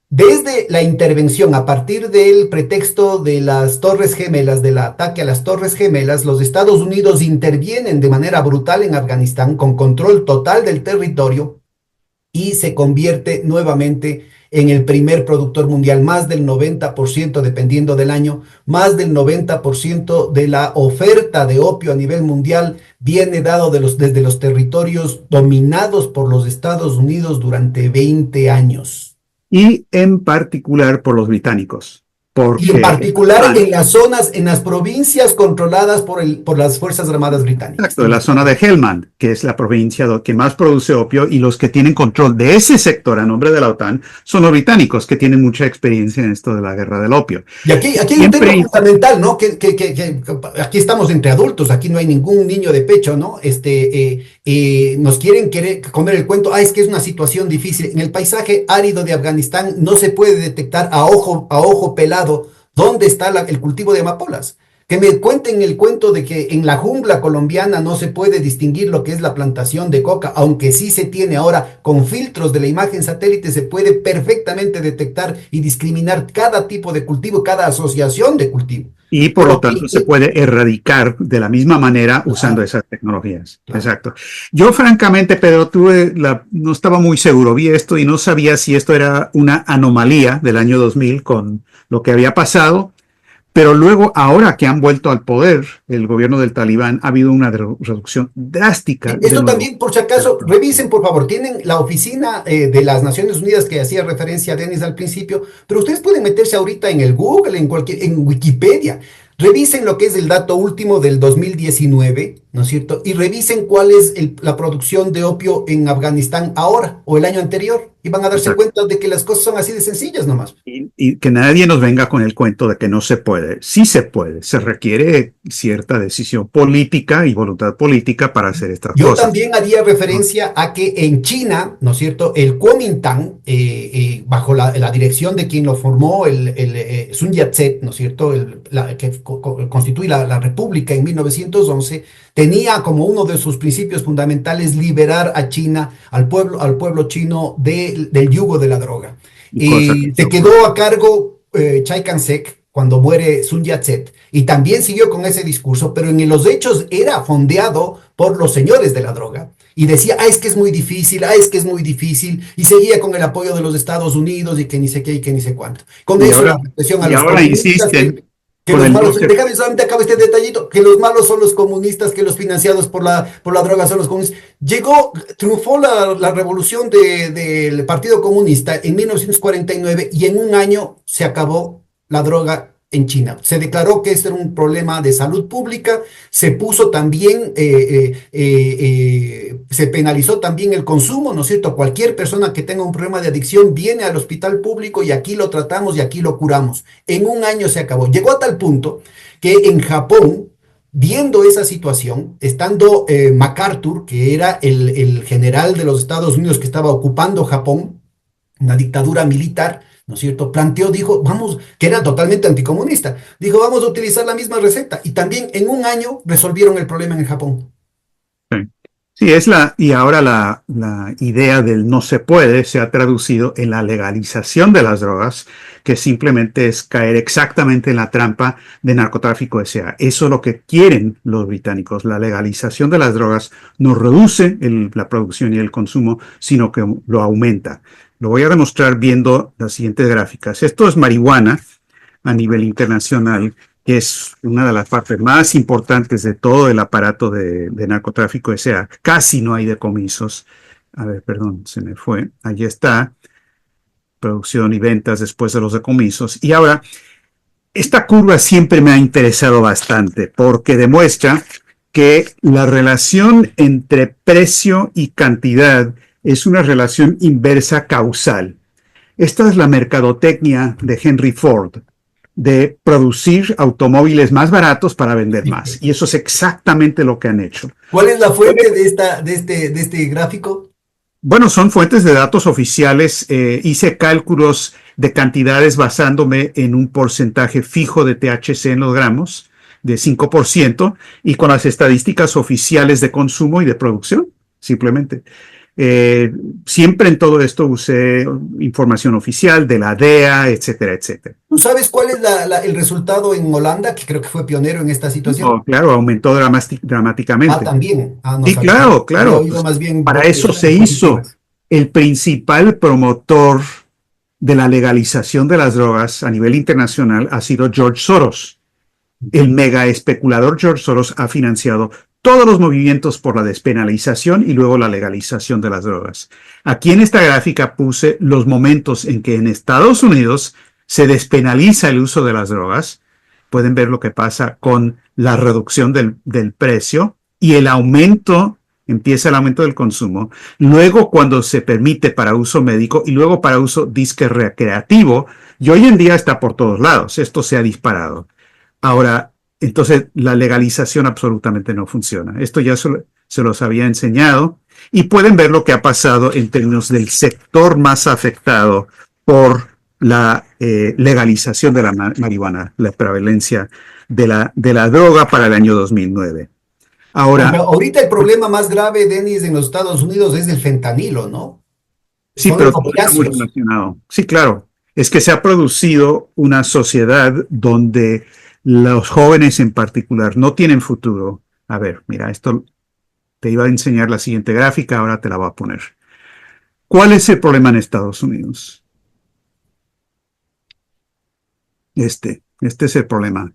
Desde la intervención, a partir del pretexto de las Torres Gemelas, del ataque a las Torres Gemelas, los Estados Unidos intervienen de manera brutal en Afganistán con control total del territorio y se convierte nuevamente en el primer productor mundial. Más del 90%, dependiendo del año, más del 90% de la oferta de opio a nivel mundial viene dado desde los territorios dominados por los Estados Unidos durante 20 años. y en particular por los británicos, Y en porque particular en las zonas, en las provincias controladas por las Fuerzas Armadas británicas. exacto, de la zona de Helmand, que es la provincia que más produce opio, y los que tienen control de ese sector a nombre de la OTAN son los británicos, que tienen mucha experiencia en esto de la guerra del opio. Y aquí hay un tema fundamental, ¿no? Que aquí estamos entre adultos, aquí no hay ningún niño de pecho, ¿no? Nos quieren comer el cuento, es que es una situación difícil. En el paisaje árido de Afganistán no se puede detectar a ojo pelado dónde está el cultivo de amapolas. Que me cuenten el cuento de que en la jungla colombiana no se puede distinguir lo que es la plantación de coca, aunque sí se tiene ahora con filtros de la imagen satélite, se puede perfectamente detectar y discriminar cada tipo de cultivo, cada asociación de cultivo. Y por Pero lo tanto se puede erradicar de la misma manera usando esas tecnologías. Claro. Exacto. Yo francamente, Pedro, no estaba muy seguro, vi esto y no sabía si esto era una anomalía del año 2000 con lo que había pasado. Pero luego, ahora que han vuelto al poder el gobierno del Talibán, ha habido una reducción drástica. Esto también, por si acaso, revisen, por favor, tienen la oficina de las Naciones Unidas que hacía referencia a Denis al principio, pero ustedes pueden meterse ahorita en el Google, en Wikipedia, revisen lo que es el dato último del 2019, ¿no es cierto? Y revisen cuál es la producción de opio en Afganistán ahora o el año anterior. y van a darse Exacto. cuenta de que las cosas son así de sencillas nomás. Y que nadie nos venga con el cuento de que no se puede. Sí se puede. Se requiere cierta decisión política y voluntad política para hacer estas Yo cosas. también haría referencia a que en China, ¿no es cierto?, el Kuomintang, bajo la dirección de quien lo formó, Sun Yat-sen, ¿no es cierto?, que constituye la República en 1911, tenía como uno de sus principios fundamentales liberar a China, al pueblo chino del yugo de la droga. Y cosa que Se quedó a cargo Chiang Kai-shek cuando muere Sun Yat-sen y también siguió con ese discurso, pero en los hechos era fondeado por los señores de la droga. Y decía, es que es muy difícil, es que es muy difícil, y seguía con el apoyo de los Estados Unidos y que ni sé qué y que ni sé cuánto. Con y eso ahora, la represión a y los ahora comunistas, insisten que con los el no malos, se déjame solamente acabar este detallito, que los malos son los comunistas, que los financiados por la droga son los comunistas. Triunfó la revolución del Partido Comunista en 1949 y en un año se acabó la droga en China. Se declaró que este era un problema de salud pública, se puso también, se penalizó también el consumo, ¿no es cierto? Cualquier persona que tenga un problema de adicción viene al hospital público y aquí lo tratamos y aquí lo curamos. En un año se acabó. Llegó a tal punto que en Japón, viendo esa situación, estando MacArthur, que era el general de los Estados Unidos que estaba ocupando Japón, una dictadura militar, ¿no es cierto? Planteó, dijo, vamos, que era totalmente anticomunista, dijo, vamos a utilizar la misma receta. Y también en un año resolvieron el problema en Japón. Sí, sí, y ahora la idea del no se puede se ha traducido en la legalización de las drogas, que simplemente es caer exactamente en la trampa de narcotráfico S.A. Eso es lo que quieren los británicos. La legalización de las drogas no reduce la producción y el consumo, sino que lo aumenta. Lo voy a demostrar viendo las siguientes gráficas. Esto es marihuana a nivel internacional, que es una de las partes más importantes de todo el aparato de narcotráfico S.A. Casi no hay decomisos. A ver, perdón, se me fue. Allí está, producción y ventas después de los decomisos. Y ahora, esta curva siempre me ha interesado bastante porque demuestra que la relación entre precio y cantidad es una relación inversa causal. Esta es la mercadotecnia de Henry Ford, de producir automóviles más baratos para vender Sí, más. pues. Y eso es exactamente lo que han hecho. ¿Cuál es la fuente de este gráfico? Bueno, son fuentes de datos oficiales. Hice cálculos de cantidades basándome en un porcentaje fijo de THC en los gramos de 5% y con las estadísticas oficiales de consumo y de producción, simplemente. Eh, Siempre en todo esto usé información oficial de la DEA, etcétera, etcétera. ¿Tú sabes cuál es el resultado en Holanda, que creo que fue pionero en esta situación? Oh, claro, aumentó Ah, dramáticamente. también. Ah, no Sí, sabía. claro, Había claro. oído Pues más bien para eso se cosas hizo. positivas. El principal promotor de la legalización de las drogas a nivel internacional ha sido George Soros. El mega especulador George Soros ha financiado todos los movimientos por la despenalización y luego la legalización de las drogas. Aquí en esta gráfica puse los momentos en que en Estados Unidos se despenaliza el uso de las drogas. Pueden ver lo que pasa con la reducción del precio y empieza el aumento del consumo. Luego cuando se permite para uso médico y luego para uso disque recreativo, y hoy en día está por todos lados. Esto se ha disparado. Ahora, entonces la legalización absolutamente no funciona. Esto ya se los había enseñado y pueden ver lo que ha pasado en términos del sector más afectado por la legalización de la marihuana, la prevalencia de la droga para el año 2009. Pero Ahora, ahorita el problema más grave, Denis, en los Estados Unidos es el fentanilo, ¿no? sí, Son pero los todo está muy opiáceos. relacionado. Sí, claro. Es que se ha producido una sociedad donde los jóvenes en particular no tienen futuro. A ver, mira, esto te iba a enseñar la siguiente gráfica, ahora te la voy a poner. ¿Cuál es el problema en Estados Unidos? Este es el problema.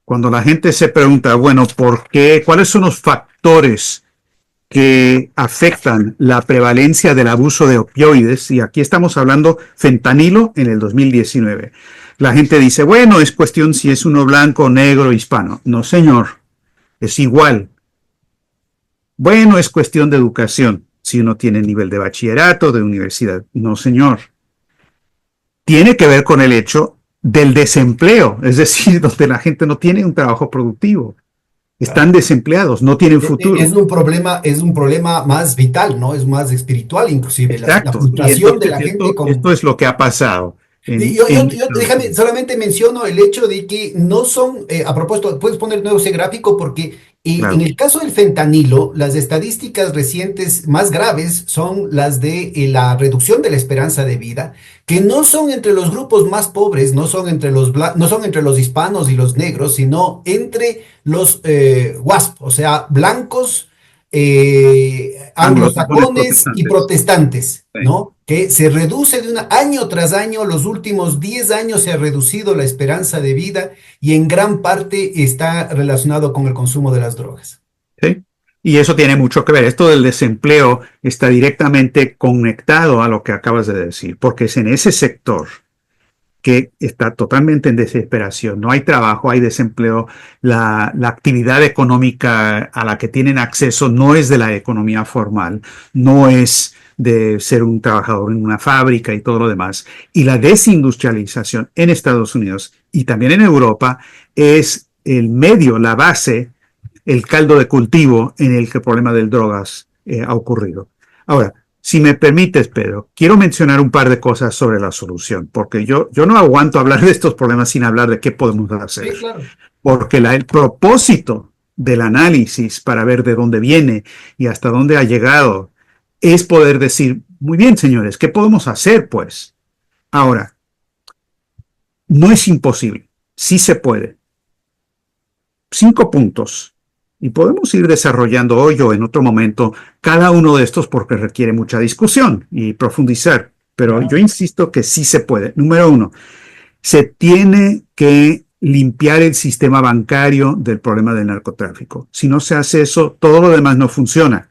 Cuando la gente se pregunta, bueno, ¿por qué? ¿Cuáles son los factores que afectan la prevalencia del abuso de opioides? Y aquí estamos hablando fentanilo en el 2019. La gente dice, bueno, es cuestión si es uno blanco, negro, hispano. No, señor, es igual. Bueno, es cuestión de educación. si uno tiene nivel de bachillerato, de universidad. No, señor. Tiene que ver con el hecho del desempleo, es decir, donde la gente no tiene un trabajo productivo. Están desempleados, no tienen futuro. Es un problema más vital, ¿no? Es más espiritual, inclusive, la Exacto. Y frustración de entonces la gente esto con... es lo que ha pasado Y en Estados déjame, Unidos. solamente menciono el hecho de que no son, a propósito, puedes poner nuevo ese gráfico porque en Claro, el caso del fentanilo, las estadísticas recientes más graves son las de la reducción de la esperanza de vida, que no son entre los grupos más pobres, no son entre los hispanos y los negros, sino entre los WASP, o sea, blancos, anglosajones anglosajones y protestantes. protestantes, Sí. ¿no? Que se reduce año tras año, los últimos 10 años se ha reducido la esperanza de vida y en gran parte está relacionado con el consumo de las drogas. ¿Sí? Y eso tiene mucho que ver. Esto del desempleo está directamente conectado a lo que acabas de decir, porque es en ese sector que está totalmente en desesperación. No hay trabajo, hay desempleo. La actividad económica a la que tienen acceso no es de la economía formal, no es de ser un trabajador en una fábrica y todo lo demás. Y la desindustrialización en Estados Unidos y también en Europa es el medio, la base, el caldo de cultivo en el que el problema de drogas ha ocurrido. Ahora, si me permites, Pedro, quiero mencionar un par de cosas sobre la solución, porque yo no aguanto hablar de estos problemas sin hablar de qué podemos hacer, Sí, claro. porque el propósito del análisis para ver de dónde viene y hasta dónde ha llegado es poder decir, muy bien, señores, ¿qué podemos hacer, pues? Ahora, no es imposible, sí se puede. 5 puntos. Y podemos ir desarrollando hoy o en otro momento cada uno de estos porque requiere mucha discusión y profundizar. Pero Ya. yo insisto que sí se puede. Número uno, se tiene que limpiar el sistema bancario del problema del narcotráfico. Si no se hace eso, todo lo demás no funciona.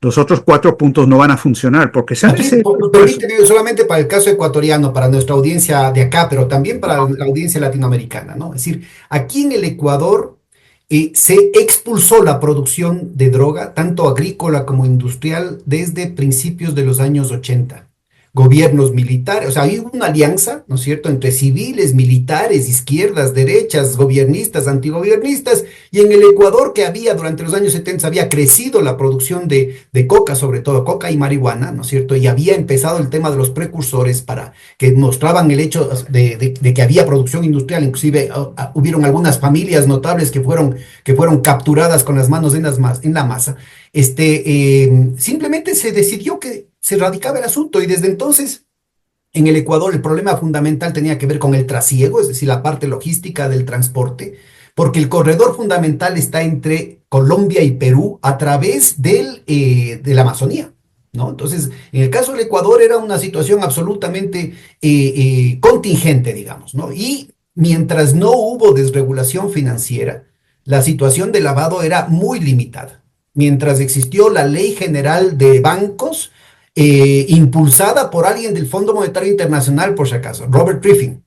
Los otros 4 puntos no van a funcionar porque se Aquí, hace ese esfuerzo. permíteme solamente para el caso ecuatoriano, para nuestra audiencia de acá, pero también para la audiencia latinoamericana, ¿no? Es decir, aquí en el Ecuador se expulsó la producción de droga, tanto agrícola como industrial, desde principios de los años 80. Gobiernos militares, o sea, hay una alianza, ¿no es cierto?, entre civiles, militares, izquierdas, derechas, gobiernistas, antigobiernistas, y en el Ecuador que había durante los años 70 había crecido la producción de coca, sobre todo coca y marihuana, ¿no es cierto? Y había empezado el tema de los precursores para que mostraban el hecho de que había producción industrial, inclusive hubieron algunas familias notables que fueron capturadas con las manos en la masa. Simplemente se decidió que se radicaba el asunto y desde entonces en el Ecuador el problema fundamental tenía que ver con el trasiego, es decir, la parte logística del transporte, porque el corredor fundamental está entre Colombia y Perú a través de la Amazonía, ¿no? Entonces, en el caso del Ecuador era una situación absolutamente contingente, digamos, ¿no? Y mientras no hubo desregulación financiera, la situación de lavado era muy limitada. Mientras existió la Ley General de Bancos, impulsada por alguien del Fondo Monetario Internacional, por si acaso, Robert Griffin,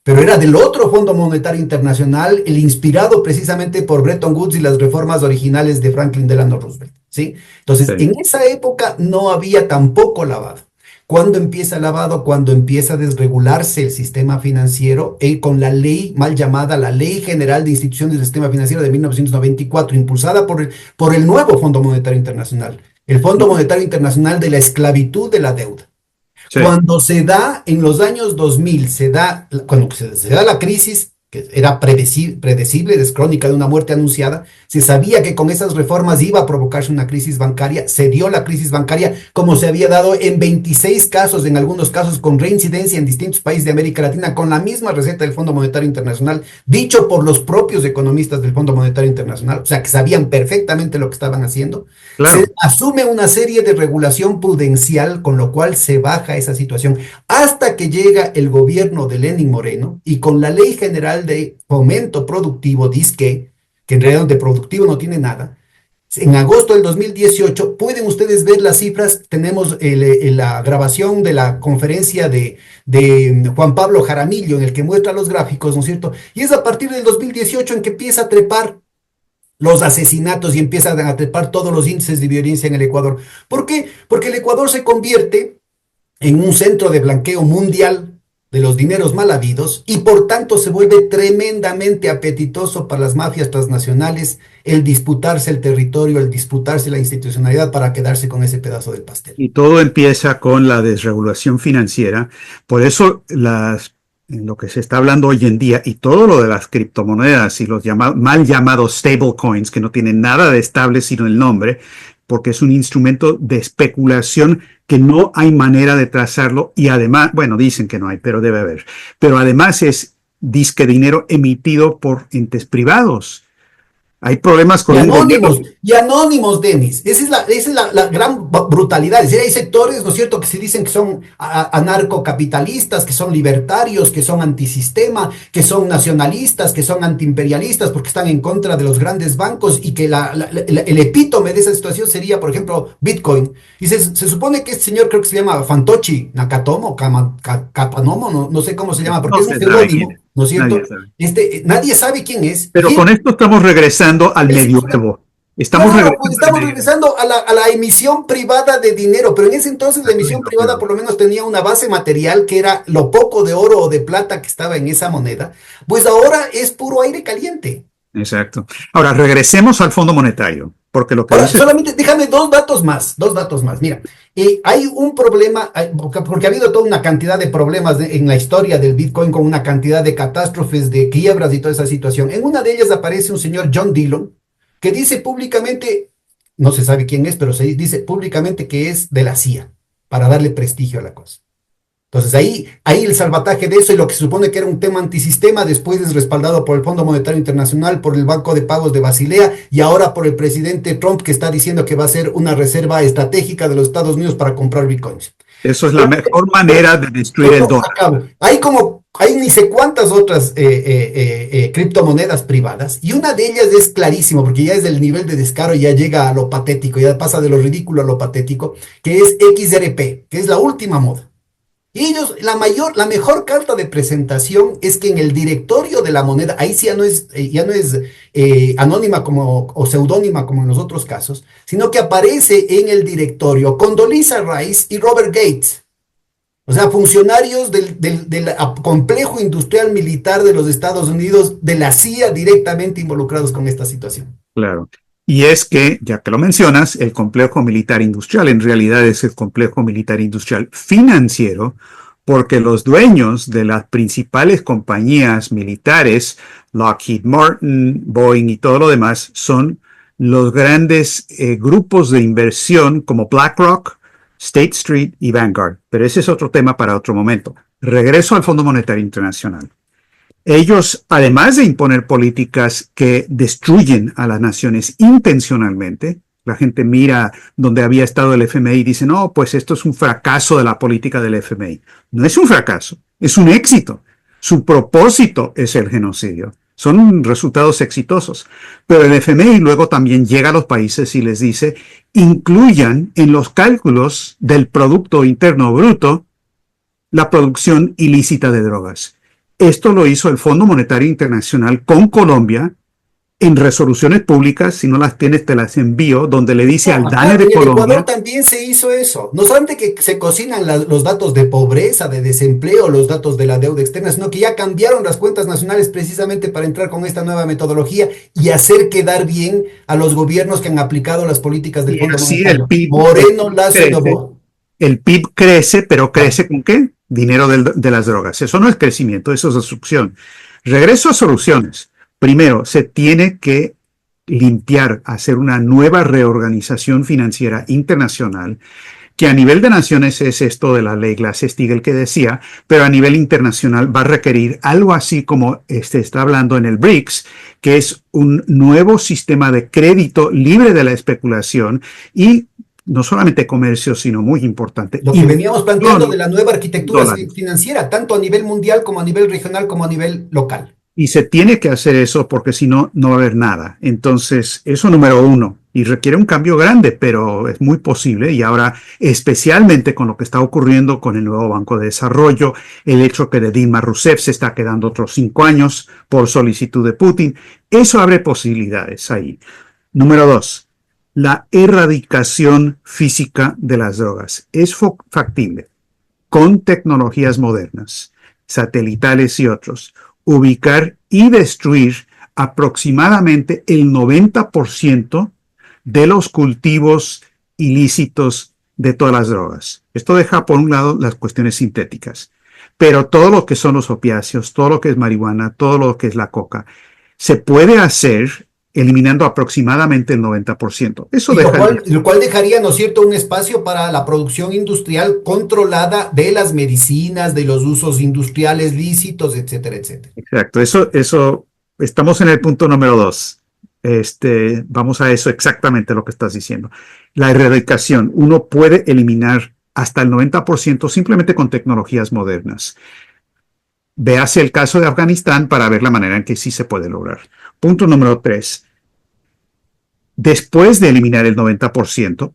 pero era del otro Fondo Monetario Internacional, el inspirado precisamente por Bretton Woods y las reformas originales de Franklin Delano Roosevelt, ¿sí? Entonces, Sí. en esa época no había tampoco lavado. ¿Cuándo empieza el lavado? Cuando empieza a desregularse el sistema financiero con la ley mal llamada la Ley General de Instituciones del Sistema Financiero de 1994, impulsada por el nuevo Fondo Monetario Internacional, el Fondo Monetario Internacional de la Esclavitud de la Deuda. Sí. Cuando se da en los años 2000, cuando se da la crisis, que era predecible, es crónica de una muerte anunciada, se sabía que con esas reformas iba a provocarse una crisis bancaria, se dio la crisis bancaria como se había dado en 26 casos, en algunos casos con reincidencia en distintos países de América Latina, con la misma receta del Fondo Monetario Internacional, dicho por los propios economistas del Fondo Monetario Internacional, o sea que sabían perfectamente lo que estaban haciendo. Se Claro. asume una serie de regulación prudencial, con lo cual se baja esa situación, hasta que llega el gobierno de Lenín Moreno y con la Ley General de Fomento Productivo, DISQUE, que en realidad de productivo no tiene nada. En agosto del 2018, pueden ustedes ver las cifras, tenemos la grabación de la conferencia de Juan Pablo Jaramillo, en el que muestra los gráficos, ¿no es cierto? Y es a partir del 2018 en que empieza a trepar los asesinatos y empiezan a trepar todos los índices de violencia en el Ecuador. ¿Por qué? Porque el Ecuador se convierte en un centro de blanqueo mundial de los dineros mal habidos y por tanto se vuelve tremendamente apetitoso para las mafias transnacionales el disputarse el territorio, el disputarse la institucionalidad para quedarse con ese pedazo del pastel. Y todo empieza con la desregulación financiera. Por eso en lo que se está hablando hoy en día y todo lo de las criptomonedas y los mal llamados stablecoins, que no tienen nada de estable sino el nombre, porque es un instrumento de especulación que no hay manera de trazarlo y además, bueno, dicen que no hay, pero debe haber. Pero además es disque dinero emitido por entes privados. Hay problemas con y anónimos, Denis. Esa es la gran brutalidad. Es decir, hay sectores, ¿no es cierto?, que se dicen que son anarcocapitalistas, que son libertarios, que son antisistema, que son nacionalistas, que son antiimperialistas porque están en contra de los grandes bancos y que el epítome de esa situación sería, por ejemplo, Bitcoin. Y se supone que este señor, creo que se llama Fantochi Nakatomo, Kapanomo, no sé cómo se llama, porque no es un se sabe seudónimo, quién es. ¿no es cierto? Nadie sabe. Nadie sabe quién es. Pero con esto estamos regresando al Él medioevo. Estamos Claro, pues regresando al estamos medioevo. regresando a la emisión privada de dinero, pero en ese entonces la emisión Bueno, privada por lo menos tenía una base material que era lo poco de oro o de plata que estaba en esa moneda, pues ahora es puro aire caliente. exacto. Ahora, regresemos al Fondo Monetario, porque lo que Ahora, dice... solamente déjame dos datos más. Mira, hay un problema, porque ha habido toda una cantidad de problemas en la historia del Bitcoin con una cantidad de catástrofes, de quiebras y toda esa situación. En una de ellas aparece un señor John Dillon que dice públicamente, no se sabe quién es, pero se dice públicamente que es de la CIA, para darle prestigio a la cosa. Entonces ahí el salvataje de eso y lo que se supone que era un tema antisistema, después es respaldado por el Fondo Monetario Internacional, por el Banco de Pagos de Basilea y ahora por el presidente Trump que está diciendo que va a ser una reserva estratégica de los Estados Unidos para comprar bitcoins. Eso es la mejor manera de destruir el dólar. Hay ni sé cuántas otras criptomonedas privadas y una de ellas es clarísimo porque ya es del nivel de descaro y ya llega a lo patético, ya pasa de lo ridículo a lo patético, que es XRP, que es la última moda. Y ellos, la mejor carta de presentación es que en el directorio de la moneda, ahí sí ya no es anónima o seudónima como en los otros casos, sino que aparece en el directorio Condoleezza Rice y Robert Gates. O sea, funcionarios del complejo industrial militar de los Estados Unidos, de la CIA directamente involucrados con esta situación. Claro. Y es que, ya que lo mencionas, el complejo militar industrial en realidad es el complejo militar industrial financiero, porque los dueños de las principales compañías militares, Lockheed Martin, Boeing y todo lo demás, son los grandes grupos de inversión como BlackRock, State Street y Vanguard. Pero ese es otro tema para otro momento. Regreso al Fondo Monetario Internacional. Ellos, además de imponer políticas que destruyen a las naciones intencionalmente, la gente mira donde había estado el FMI y dice, no, pues esto es un fracaso de la política del FMI. No es un fracaso, es un éxito. Su propósito es el genocidio. Son resultados exitosos. Pero el FMI luego también llega a los países y les dice, incluyan en los cálculos del Producto Interno Bruto la producción ilícita de drogas. Esto lo hizo el Fondo Monetario Internacional con Colombia en resoluciones públicas. Si no las tienes, te las envío, donde le dice al DANE de Colombia. En Ecuador también se hizo eso. No solamente que se cocinan los datos de pobreza, de desempleo, los datos de la deuda externa, sino que ya cambiaron las cuentas nacionales precisamente para entrar con esta nueva metodología y hacer quedar bien a los gobiernos que han aplicado las políticas del Fondo Monetario. El PIB Moreno, Lazo y Noboa. El PIB crece, pero ¿crece con qué? Dinero de las drogas. Eso no es crecimiento, eso es destrucción. Regreso a soluciones. Primero, se tiene que limpiar, hacer una nueva reorganización financiera internacional, que a nivel de naciones es esto de la ley Glass-Steagall que decía, pero a nivel internacional va a requerir algo así como está hablando en el BRICS, que es un nuevo sistema de crédito libre de la especulación y no solamente comercio, sino muy importante. Lo que veníamos planteando de la nueva arquitectura financiera, tanto a nivel mundial como a nivel regional como a nivel local. Y se tiene que hacer eso porque si no, no va a haber nada. Entonces, eso número uno. y requiere un cambio grande, pero es muy posible. Y ahora, especialmente con lo que está ocurriendo con el nuevo Banco de Desarrollo, el hecho que de Dilma Rousseff se está quedando otros 5 años por solicitud de Putin, eso abre posibilidades ahí. Número 2, la erradicación física de las drogas. Es factible con tecnologías modernas, satelitales y otros, ubicar y destruir aproximadamente el 90% de los cultivos ilícitos de todas las drogas. Esto deja por un lado las cuestiones sintéticas, pero todo lo que son los opiáceos, todo lo que es marihuana, todo lo que es la coca, se puede hacer eliminando aproximadamente el 90%. Eso Y deja lo cual dejaría, ¿no es cierto?, un espacio para la producción industrial controlada de las medicinas, de los usos industriales lícitos, etcétera, etcétera. Exacto, eso, estamos en el punto número 2. Vamos a eso exactamente lo que estás diciendo. La erradicación, uno puede eliminar hasta el 90% simplemente con tecnologías modernas. Véase el caso de Afganistán para ver la manera en que sí se puede lograr. Punto número 3. Después de eliminar el 90%,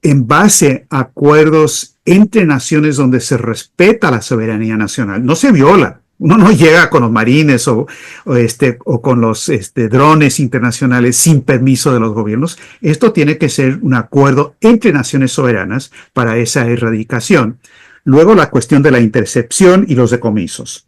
en base a acuerdos entre naciones donde se respeta la soberanía nacional, no se viola. Uno no llega con los marines o con los drones internacionales sin permiso de los gobiernos. Esto tiene que ser un acuerdo entre naciones soberanas para esa erradicación. Luego la cuestión de la intercepción y los decomisos.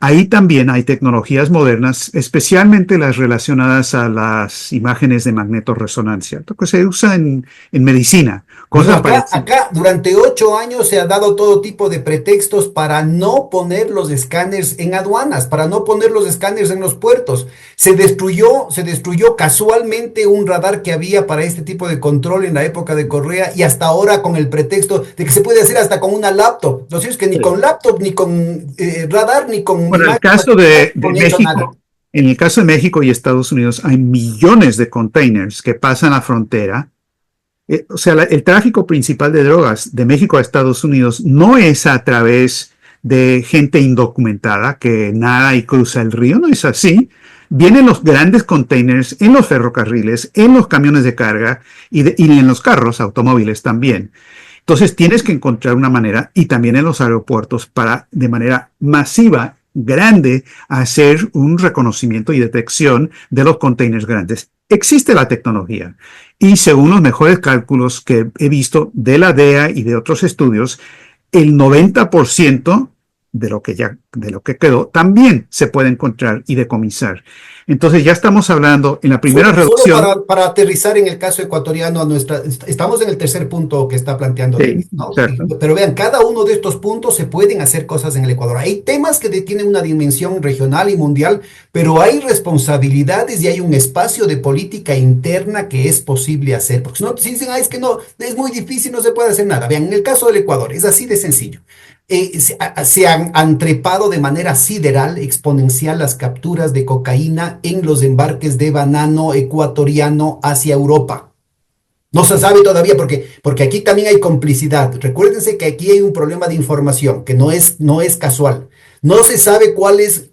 Ahí también hay tecnologías modernas, especialmente las relacionadas a las imágenes de magnetorresonancia, lo que se usa en medicina. Bueno, acá durante 8 años se ha dado todo tipo de pretextos para no poner los escáneres en aduanas, para no poner los escáneres en los puertos. Se destruyó casualmente un radar que había para este tipo de control en la época de Correa y hasta ahora con el pretexto de que se puede hacer hasta con una laptop. Lo cierto es que ni con laptop, ni con radar, ni con Bueno, imagen, en el caso de México y Estados Unidos hay millones de containers que pasan la frontera. O sea, el tráfico principal de drogas de México a Estados Unidos no es a través de gente indocumentada que nada y cruza el río, no es así. Vienen los grandes containers en los ferrocarriles, en los camiones de carga y en los carros, automóviles también. Entonces tienes que encontrar una manera, y también en los aeropuertos, para de manera masiva, grande, hacer un reconocimiento y detección de los containers grandes. Existe la tecnología y según los mejores cálculos que he visto de la DEA y de otros estudios, el 90% de lo que quedó también se puede encontrar y decomisar. Entonces ya estamos hablando en la primera reducción. Solo para aterrizar en el caso ecuatoriano estamos en el tercer punto que está planteando Sí, Denis, ¿no? exacto. Pero vean, cada uno de estos puntos se pueden hacer cosas en el Ecuador. Hay temas que tienen una dimensión regional y mundial, pero hay responsabilidades y hay un espacio de política interna que es posible hacer. Porque si no, si dicen, es que no, es muy difícil, no se puede hacer nada. Vean, en el caso del Ecuador, es así de sencillo. Se han trepado de manera sideral, exponencial, las capturas de cocaína en los embarques de banano ecuatoriano hacia Europa. No se sabe todavía porque aquí también hay complicidad. Recuérdense que aquí hay un problema de información que no es casual. No se sabe cuál es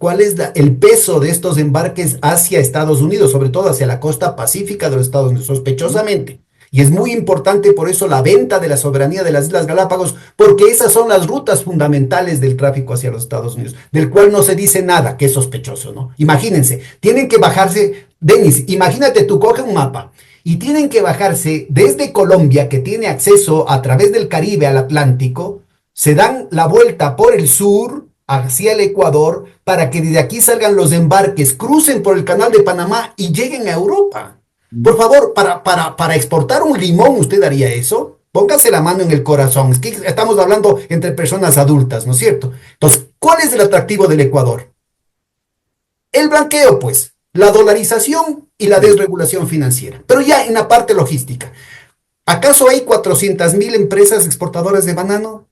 el peso de estos embarques hacia Estados Unidos, sobre todo hacia la costa pacífica de los Estados Unidos, sospechosamente. Y es muy importante por eso la venta de la soberanía de las Islas Galápagos, porque esas son las rutas fundamentales del tráfico hacia los Estados Unidos, del cual no se dice nada, que es sospechoso, ¿no? Imagínense, tienen que bajarse, Denis, imagínate tú, coge un mapa y tienen que bajarse desde Colombia, que tiene acceso a través del Caribe al Atlántico, se dan la vuelta por el sur hacia el Ecuador para que desde aquí salgan los embarques, crucen por el canal de Panamá y lleguen a Europa. Por favor, para exportar un limón, ¿usted haría eso? Póngase la mano en el corazón. Es que estamos hablando entre personas adultas, ¿no es cierto? Entonces, ¿cuál es el atractivo del Ecuador? El blanqueo, pues, la dolarización y la desregulación financiera. Pero ya en la parte logística, ¿acaso hay 400.000 empresas exportadoras de banano?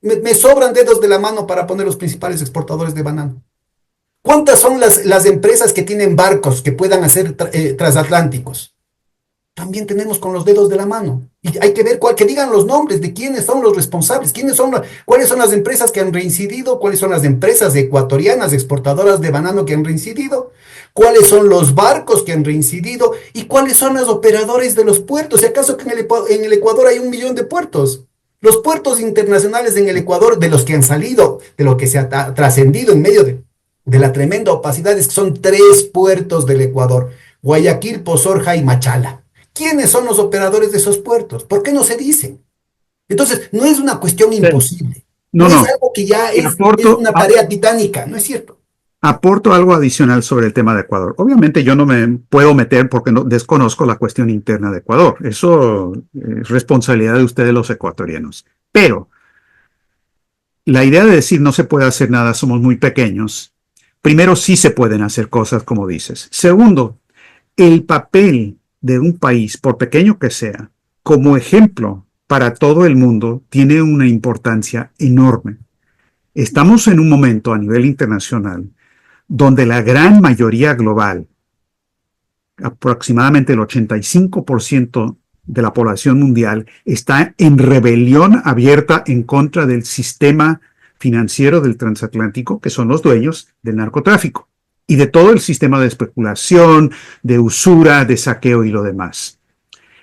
Me sobran dedos de la mano para poner los principales exportadores de banano. ¿Cuántas son las empresas que tienen barcos que puedan hacer transatlánticos? también tenemos con los dedos de la mano. Y hay que ver que digan los nombres de quiénes son los responsables, cuáles son las empresas que han reincidido, cuáles son las empresas ecuatorianas exportadoras de banano que han reincidido, cuáles son los barcos que han reincidido y cuáles son los operadores de los puertos. ¿Y acaso que en el Ecuador hay 1 millón de puertos? Los puertos internacionales en el Ecuador, de los que han salido, de lo que se ha trascendido en medio de la tremenda opacidad, es que son 3 puertos del Ecuador: Guayaquil, Pozorja y Machala. ¿Quiénes son los operadores de esos puertos? ¿Por qué no se dicen? Entonces, no es una cuestión imposible. No, No es no. algo que ya es Aporto, una tarea titánica, ¿no es cierto? aporto algo adicional sobre el tema de Ecuador. Obviamente yo no me puedo meter porque no, desconozco la cuestión interna de Ecuador. Eso es responsabilidad de ustedes los ecuatorianos. Pero la idea de decir no se puede hacer nada, somos muy pequeños. Primero, sí se pueden hacer cosas, como dices. Segundo, el papel de un país, por pequeño que sea, como ejemplo para todo el mundo, tiene una importancia enorme. Estamos en un momento a nivel internacional donde la gran mayoría global, aproximadamente el 85% de la población mundial, está en rebelión abierta en contra del sistema financiero del transatlántico, que son los dueños del narcotráfico, y de todo el sistema de especulación, de usura, de saqueo y lo demás.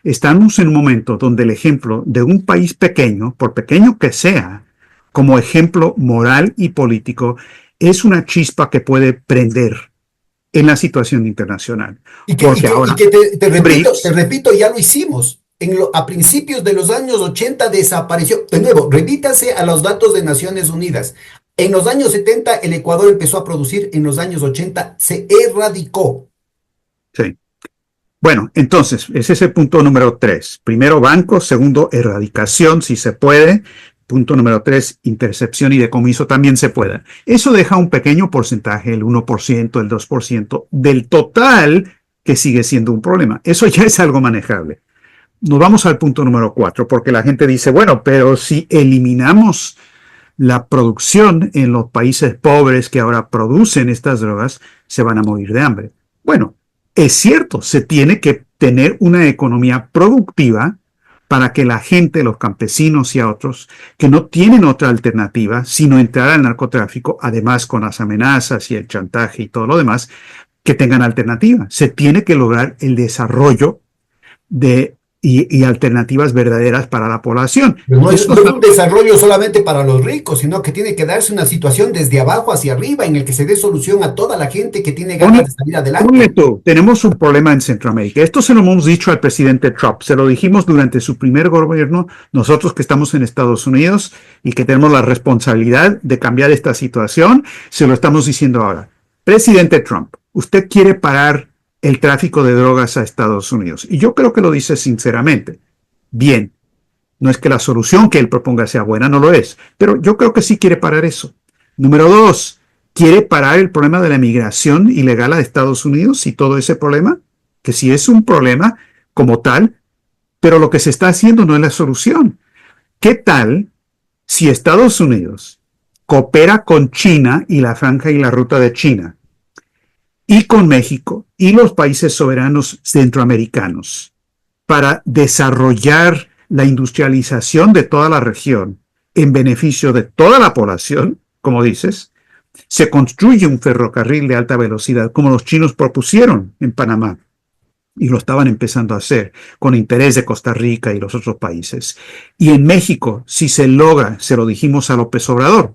Estamos en un momento donde el ejemplo de un país pequeño, por pequeño que sea, como ejemplo moral y político, es una chispa que puede prender en la situación internacional. Porque ahora, Te BRICS, repito, ya lo hicimos. A principios de los años 80 desapareció. De nuevo, remítase a los datos de Naciones Unidas. En los años 70 el Ecuador empezó a producir, en los años 80 se erradicó. sí. Bueno, entonces, ese es el punto número 3. Primero, bancos. Segundo, erradicación, si se puede. Punto número 3, intercepción y decomiso también se puede. Eso deja un pequeño porcentaje, el 1%, el 2%, del total, que sigue siendo un problema. Eso ya es algo manejable. Nos vamos al punto número 4, porque la gente dice, bueno, pero si eliminamos la producción en los países pobres que ahora producen estas drogas, se van a morir de hambre. Bueno, es cierto, se tiene que tener una economía productiva para que la gente, los campesinos y a otros que no tienen otra alternativa sino entrar al narcotráfico, además con las amenazas y el chantaje y todo lo demás, que tengan alternativa. Se tiene que lograr el desarrollo y alternativas verdaderas para la población. Pero Y esto no es está un desarrollo solamente para los ricos, sino que tiene que darse una situación desde abajo hacia arriba en el que se dé solución a toda la gente que tiene ganas de salir Ponle adelante. tú, tenemos un problema en Centroamérica. Esto se lo hemos dicho al presidente Trump, se lo dijimos durante su primer gobierno, nosotros que estamos en Estados Unidos y que tenemos la responsabilidad de cambiar esta situación, se lo estamos diciendo ahora. Presidente Trump, usted quiere parar el tráfico de drogas a Estados Unidos. Y yo creo que lo dice sinceramente. Bien, no es que la solución que él proponga sea buena, no lo es, pero yo creo que sí quiere parar eso. Número 2, quiere parar el problema de la migración ilegal a Estados Unidos y todo ese problema, que sí es un problema como tal, pero lo que se está haciendo no es la solución. ¿Qué tal si Estados Unidos coopera con China y la franja y la ruta de China y con México y los países soberanos centroamericanos para desarrollar la industrialización de toda la región en beneficio de toda la población, como dices? Se construye un ferrocarril de alta velocidad, como los chinos propusieron en Panamá, y lo estaban empezando a hacer con interés de Costa Rica y los otros países. Y en México, si se logra, se lo dijimos a López Obrador,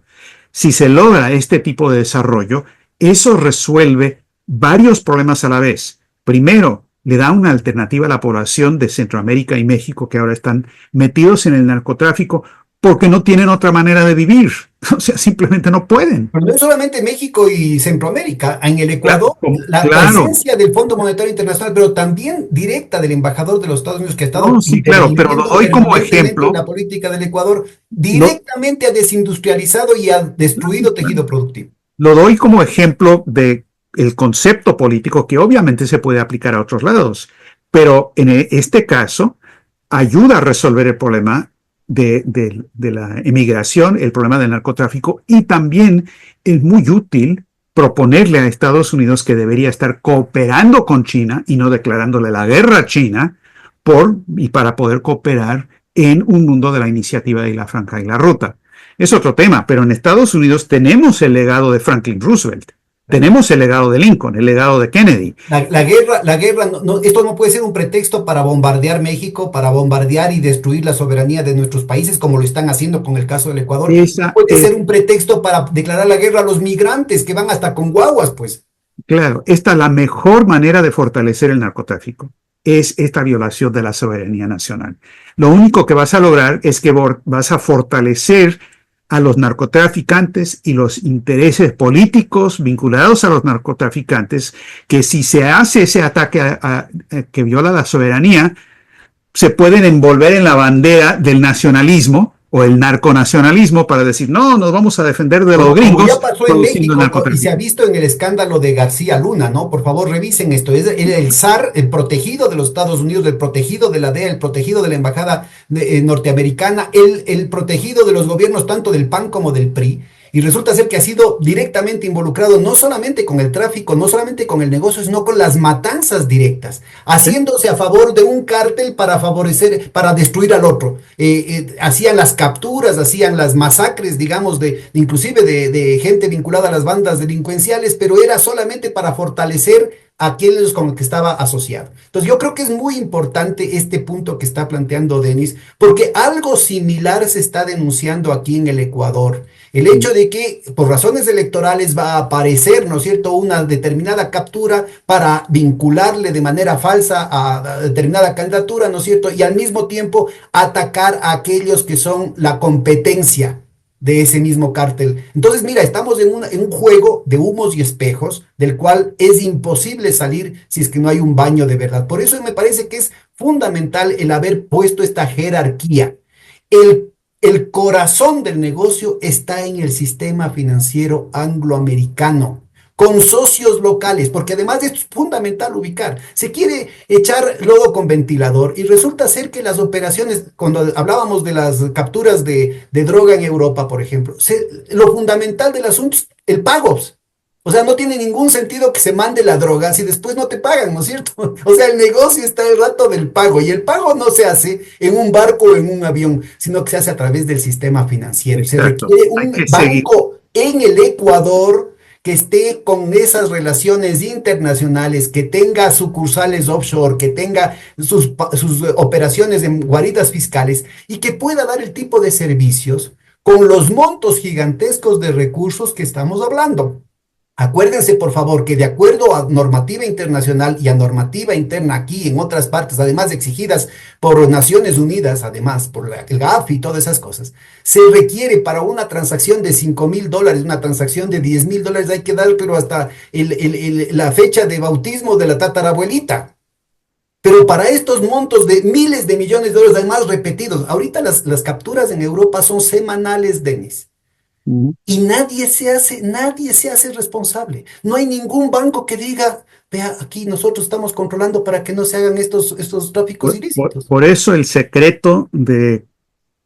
si se logra este tipo de desarrollo, eso resuelve varios problemas a la vez. Primero, le da una alternativa a la población de Centroamérica y México que ahora están metidos en el narcotráfico porque no tienen otra manera de vivir. O sea, simplemente no pueden. Pero no es solamente México y Centroamérica, en el Claro, Ecuador, la claro. presencia del Fondo Monetario Internacional, pero también directa del embajador de los Estados Unidos que ha estado No, sí, claro, pero lo interviniendo doy como permanentemente en ejemplo. la política del Ecuador, Lo, directamente ha desindustrializado y ha destruido tejido productivo. Lo doy como ejemplo de el concepto político que obviamente se puede aplicar a otros lados, pero en este caso ayuda a resolver el problema de la emigración, el problema del narcotráfico y también es muy útil proponerle a Estados Unidos que debería estar cooperando con China y no declarándole la guerra a China y para poder cooperar en un mundo de la iniciativa y la franja y la ruta. Es otro tema, pero en Estados Unidos tenemos el legado de Franklin Roosevelt, tenemos el legado de Lincoln, el legado de Kennedy. La guerra, esto no puede ser un pretexto para bombardear México, para bombardear y destruir la soberanía de nuestros países, como lo están haciendo con el caso del Ecuador. No Esa puede es, ser un pretexto para declarar la guerra a los migrantes que van hasta con guaguas, pues. claro, esta es la mejor manera de fortalecer el narcotráfico, es esta violación de la soberanía nacional. Lo único que vas a lograr es que vas a fortalecer a los narcotraficantes y los intereses políticos vinculados a los narcotraficantes, que si se hace ese ataque que viola la soberanía, se pueden envolver en la bandera del nacionalismo o el narconacionalismo para decir, no, nos vamos a defender de los Como gringos ya pasó en produciendo México y se narcotráfico. ha visto en el escándalo de García Luna, ¿no? Por favor, revisen esto. Es el zar, el protegido de los Estados Unidos, el protegido de la DEA, el protegido de la embajada norteamericana, el protegido de los gobiernos tanto del PAN como del PRI. Y resulta ser que ha sido directamente involucrado no solamente con el tráfico, no solamente con el negocio, sino con las matanzas directas, haciéndose a favor de un cártel para favorecer, para destruir al otro. Hacían las capturas, hacían las masacres, digamos, inclusive de gente vinculada a las bandas delincuenciales, pero era solamente para fortalecer a aquellos con los que estaba asociado. Entonces yo creo que es muy importante este punto que está planteando Denis, porque algo similar se está denunciando aquí en el Ecuador. El hecho de que por razones electorales va a aparecer, ¿no es cierto?, una determinada captura para vincularle de manera falsa a determinada candidatura, ¿no es cierto?, y al mismo tiempo atacar a aquellos que son la competencia de ese mismo cártel. Entonces, mira, estamos en un juego de humos y espejos del cual es imposible salir si es que no hay un baño de verdad. Por eso me parece que es fundamental el haber puesto esta jerarquía. El el corazón del negocio está en el sistema financiero angloamericano, con socios locales, porque además esto es fundamental ubicar. Se quiere echar lodo con ventilador y resulta ser que las operaciones, cuando hablábamos de las capturas de droga en Europa, por ejemplo, lo fundamental del asunto es el pago. O sea, no tiene ningún sentido que se mande la droga si después no te pagan, ¿no es cierto? O sea, el negocio está el rato del pago y el pago no se hace en un barco o en un avión, sino que se hace a través del sistema financiero. Y se Exacto. requiere Hay un que seguir. banco en el Ecuador que esté con esas relaciones internacionales, que tenga sucursales offshore, que tenga sus operaciones en guaridas fiscales y que pueda dar el tipo de servicios con los montos gigantescos de recursos que estamos hablando. Acuérdense, por favor, que de acuerdo a normativa internacional y a normativa interna aquí en otras partes, además exigidas por Naciones Unidas, además por el GAFI y todas esas cosas, se requiere para una transacción de $5,000, una transacción de $10,000, hay que dar, pero hasta la fecha de bautismo de la tatarabuelita. Pero para estos montos de miles de millones de dólares, además repetidos, ahorita las capturas en Europa son semanales, Denis. Y nadie se hace responsable. No hay ningún banco que diga, vea, aquí nosotros estamos controlando para que no se hagan estos tráficos ilícitos. Por eso el secreto de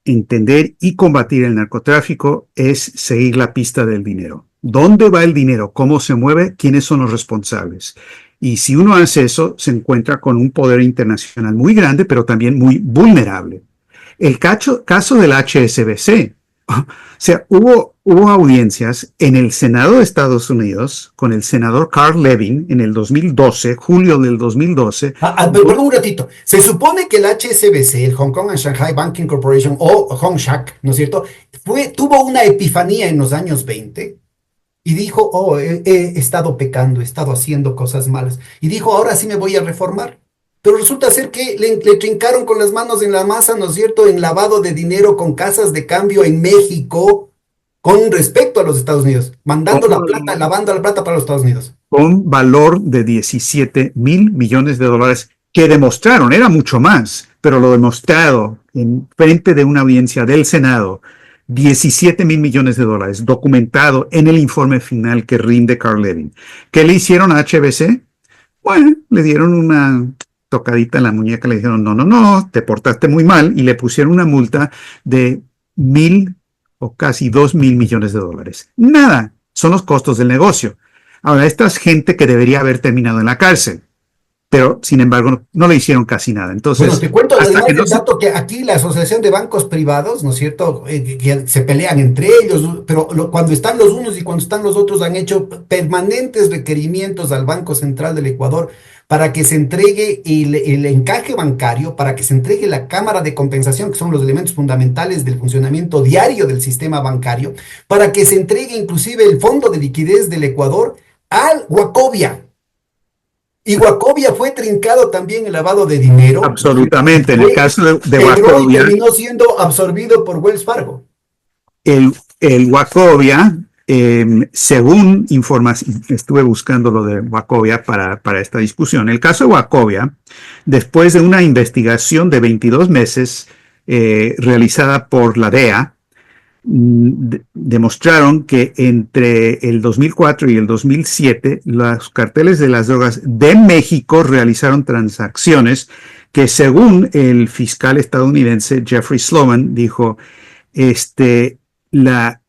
entender y combatir el narcotráfico es seguir la pista del dinero. ¿Dónde va el dinero? ¿Cómo se mueve? ¿Quiénes son los responsables? Y si uno hace eso, se encuentra con un poder internacional muy grande, pero también muy vulnerable. El caso del HSBC. O sea, hubo audiencias en el Senado de Estados Unidos con el senador Carl Levin en el 2012, julio del 2012. Perdón un ratito. Se supone que el HSBC, el Hong Kong and Shanghai Banking Corporation o Hongshak, ¿no es cierto? Tuvo una epifanía en los años 20 y dijo, oh, he estado pecando, he estado haciendo cosas malas. Y dijo, ahora sí me voy a reformar. Pero resulta ser que le trincaron con las manos en la masa, ¿no es cierto?, en lavado de dinero con casas de cambio en México con respecto a los Estados Unidos, mandando la plata, lavando la plata para los Estados Unidos. Con valor de 17 mil millones de dólares que demostraron, era mucho más, pero lo demostrado en frente de una audiencia del Senado, 17 mil millones de dólares, documentado en el informe final que rinde Carl Levin. ¿Qué le hicieron a HBC? Bueno, le dieron una tocadita en la muñeca, le dijeron, no, te portaste muy mal, y le pusieron una multa de 1,000 o casi 2,000 millones de dólares. Nada, son los costos del negocio. Ahora, esta es gente que debería haber terminado en la cárcel. pero sin embargo no le hicieron casi nada. Bueno, Entonces, te cuento hasta además que no el se... dato que aquí la Asociación de Bancos Privados, ¿no es cierto?, que se pelean entre ellos, pero cuando están los unos y cuando están los otros han hecho permanentes requerimientos al Banco Central del Ecuador para que se entregue el encaje bancario, para que se entregue la cámara de compensación, que son los elementos fundamentales del funcionamiento diario del sistema bancario, para que se entregue inclusive el Fondo de Liquidez del Ecuador al Wachovia. Y Wachovia fue trincado también el lavado de dinero, ¿no es cierto? Y Absolutamente. En el caso de quebró y Wachovia, terminó siendo absorbido por Wells Fargo. el Wachovia, según información, estuve buscando lo de Wachovia para esta discusión. El caso de Wachovia, después de una investigación de 22 meses realizada por la DEA, demostraron que entre el 2004 y el 2007 los carteles de las drogas de México realizaron transacciones que, según el fiscal estadounidense Jeffrey Sloman, dijo, la,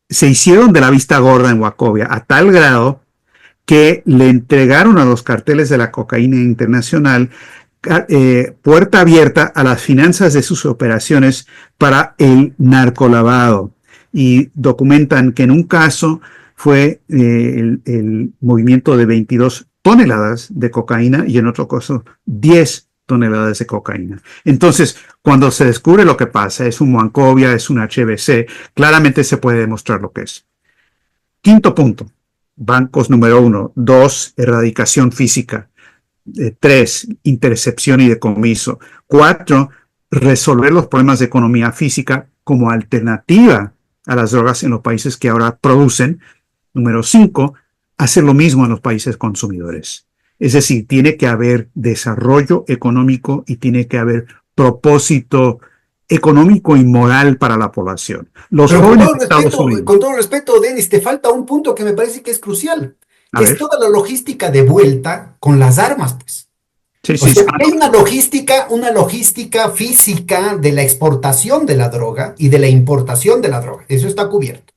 se hicieron de la vista gorda en Wachovia a tal grado que le entregaron a los carteles de la cocaína internacional puerta abierta a las finanzas de sus operaciones para el narcolavado. Y documentan que en un caso fue el movimiento de 22 toneladas de cocaína y en otro caso 10 toneladas de cocaína. Entonces, cuando se descubre lo que pasa, es un Wachovia, es un HBC, claramente se puede demostrar lo que es. Quinto punto, bancos número 1. 2, erradicación física. 3, intercepción y decomiso. 4, resolver los problemas de economía física como alternativa a las drogas en los países que ahora producen. Número 5, hacer lo mismo en los países consumidores. Es decir, tiene que haber desarrollo económico y tiene que haber propósito económico y moral para la población. Los Pero jóvenes de Estados Unidos. con todo respeto, Denis, te falta un punto que me parece que es crucial, A que es ver, toda la logística de vuelta con las armas, pues. sí, O sí, sea, sí. hay una logística física de la exportación de la droga y de la importación de la droga. Eso está cubierto.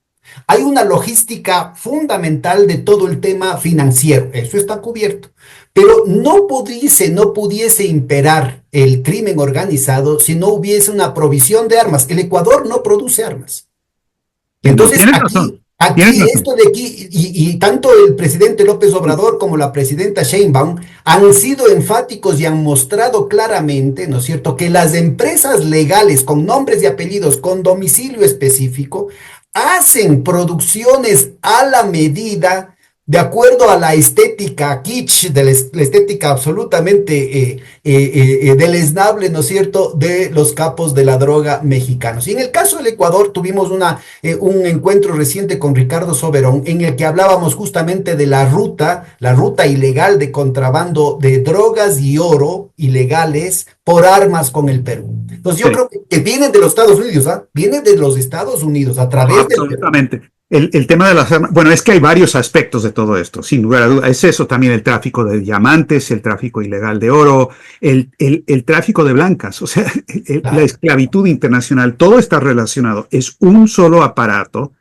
Hay una logística fundamental de todo el tema financiero. Eso está cubierto. Pero no pudiese imperar el crimen organizado si no hubiese una provisión de armas. El Ecuador no produce armas. No, Entonces, tienes razón, tienes aquí, razón. esto de aquí, y tanto el presidente López Obrador como la presidenta Sheinbaum han sido enfáticos y han mostrado claramente, ¿no es cierto?, que las empresas legales con nombres y apellidos, con domicilio específico, hacen producciones a la medida, de acuerdo a la estética kitsch, de la estética absolutamente deleznable, ¿no es cierto?, de los capos de la droga mexicanos. Y en el caso del Ecuador tuvimos un encuentro reciente con Ricardo Soberón en el que hablábamos justamente de la ruta ilegal de contrabando de drogas y oro ilegales por armas con el Perú. Entonces yo Sí. creo que viene de los Estados Unidos, ¿ah? Viene de los Estados Unidos a través del Perú. Absolutamente. El tema de las armas, bueno, es que hay varios aspectos de todo esto, sin lugar a dudas. Es eso también el tráfico de diamantes, el tráfico ilegal de oro, el tráfico de blancas, o sea, la Claro. esclavitud internacional, todo está relacionado. Es un solo aparato.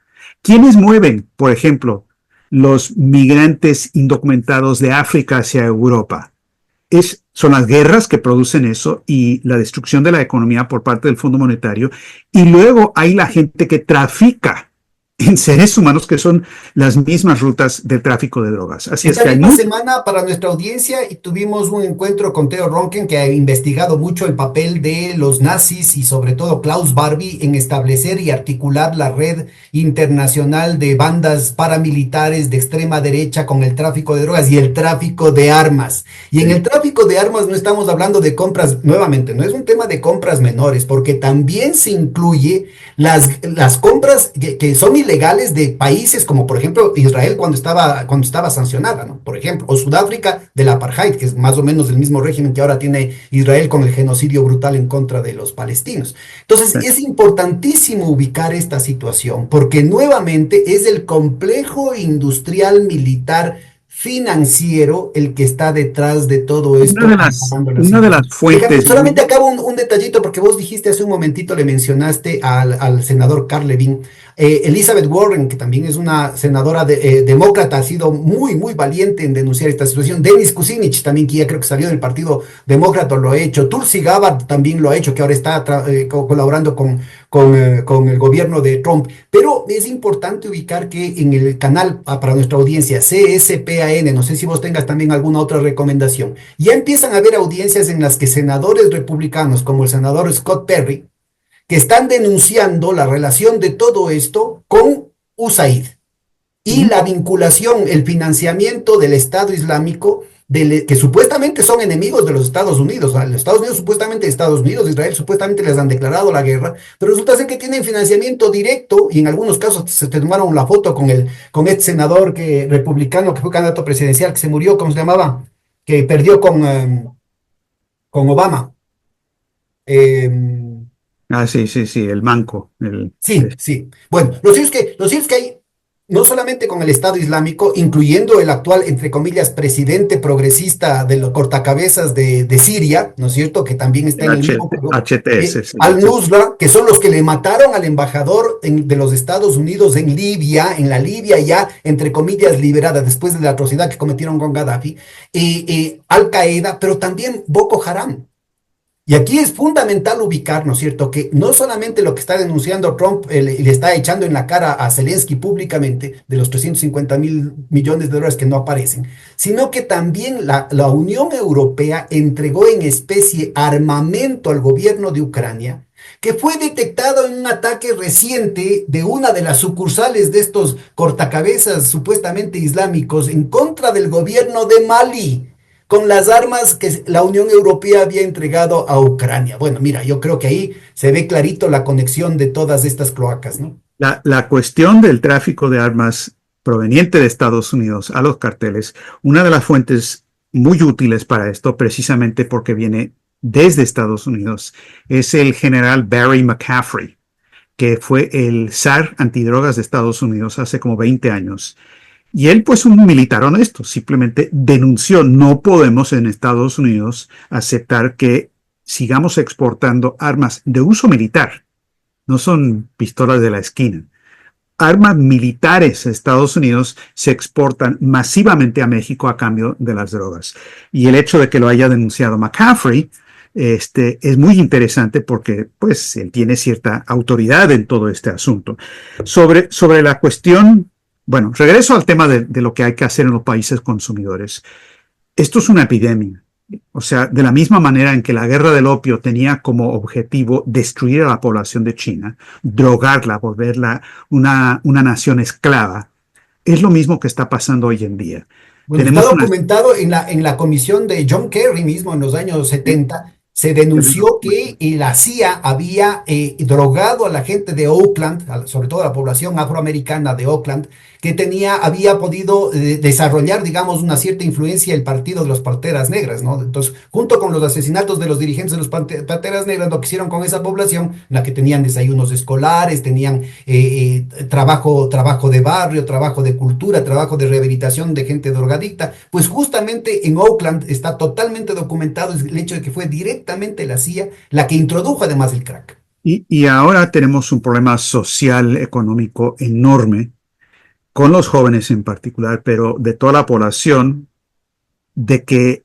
¿Quiénes mueven, por ejemplo, los migrantes indocumentados de África hacia Europa? Son las guerras que producen eso y la destrucción de la economía por parte del Fondo Monetario. Y luego hay la gente que trafica en seres humanos, que son las mismas rutas de tráfico de drogas. Así es Esta que hay misma mucho. semana para nuestra audiencia y tuvimos un encuentro con Theo Ronken que ha investigado mucho el papel de los nazis y sobre todo Klaus Barbie en establecer y articular la red internacional de bandas paramilitares de extrema derecha con el tráfico de drogas y el tráfico de armas. Y en el tráfico de armas no estamos hablando de compras, nuevamente, no es un tema de compras menores, porque también se incluye las compras que son ilegales de países como por ejemplo Israel cuando estaba sancionada, ¿no? Por ejemplo, o Sudáfrica del apartheid, que es más o menos el mismo régimen que ahora tiene Israel con el genocidio brutal en contra de los palestinos. Entonces, es importantísimo ubicar esta situación porque nuevamente es el complejo industrial militar financiero el que está detrás de todo Una esto, de las, acabando la una de las situación. Déjame, fuentes solamente muy... acabo un detallito, porque vos dijiste hace un momentito, le mencionaste al senador Carl Levin. Elizabeth Warren, que también es una senadora demócrata, ha sido muy, muy valiente en denunciar esta situación. Denis Kucinich también, que ya creo que salió del Partido Demócrata, lo ha hecho. Tulsi Gabbard también lo ha hecho, que ahora está colaborando con el gobierno de Trump. Pero es importante ubicar que en el canal, para nuestra audiencia, CSPAN, no sé si vos tengas también alguna otra recomendación, ya empiezan a haber audiencias en las que senadores republicanos, como el senador Scott Perry, que están denunciando la relación de todo esto con USAID y Ujú. la vinculación, el financiamiento del Estado Islámico, que supuestamente son enemigos de los Estados Unidos. Los Estados Unidos supuestamente, Estados Unidos, Israel supuestamente les han declarado la guerra, pero resulta ser que tienen financiamiento directo y en algunos casos se tomaron la foto con este senador republicano que fue candidato presidencial, que se murió, ¿cómo se llamaba? Que perdió con Obama. Eh, Ah, sí, sí, sí, el manco. Sí, sí. Bueno, lo cierto es que hay, no solamente con el Estado Islámico, incluyendo el actual, entre comillas, presidente progresista de los cortacabezas de Siria, ¿no es cierto?, que también está el en el mismo juego, HTS, sí, al-Nusra, que son los que le mataron al embajador de los Estados Unidos en Libia, en la Libia ya, entre comillas, liberada después de la atrocidad que cometieron con Gaddafi, Al-Qaeda, pero también Boko Haram. Y aquí es fundamental ubicar, ¿no es cierto?, que no solamente lo que está denunciando Trump le está echando en la cara a Zelensky públicamente de los 350.000 millones de dólares que no aparecen, sino que también la Unión Europea entregó en especie armamento al gobierno de Ucrania, que fue detectado en un ataque reciente de una de las sucursales de estos cortacabezas supuestamente islámicos en contra del gobierno de Mali, con las armas que la Unión Europea había entregado a Ucrania. Bueno, mira, yo creo que ahí se ve clarito la conexión de todas estas cloacas, ¿no? La cuestión del tráfico de armas proveniente de Estados Unidos a los carteles, una de las fuentes muy útiles para esto, precisamente porque viene desde Estados Unidos, es el general Barry McCaffrey, que fue el zar antidrogas de Estados Unidos hace como 20 años. Y él, pues, un militar honesto, simplemente denunció: no podemos en Estados Unidos aceptar que sigamos exportando armas de uso militar. No son pistolas de la esquina. Armas militares a Estados Unidos se exportan masivamente a México a cambio de las drogas. Y el hecho de que lo haya denunciado McCaffrey es muy interesante porque, pues, él tiene cierta autoridad en todo este asunto. Sobre la cuestión, bueno, regreso al tema de lo que hay que hacer en los países consumidores. Esto es una epidemia. O sea, de la misma manera en que la guerra del opio tenía como objetivo destruir a la población de China, drogarla, volverla una nación esclava, es lo mismo que está pasando hoy en día. Bueno, está Tenemos una... documentado en la comisión de John Kerry mismo en los años 70. Se denunció que la CIA había drogado a la gente de Oakland, sobre todo a la población afroamericana de Oakland, que había podido desarrollar, digamos, una cierta influencia el partido de los Panteras Negras, ¿no? Entonces, junto con los asesinatos de los dirigentes de los Panteras Negras, lo que hicieron con esa población, la que tenían desayunos escolares, tenían trabajo de barrio, trabajo de cultura, trabajo de rehabilitación de gente drogadicta, pues justamente en Oakland está totalmente documentado el hecho de que fue directamente la CIA la que introdujo además el crack. Y ahora tenemos un problema social, económico enorme, con los jóvenes en particular, pero de toda la población, de que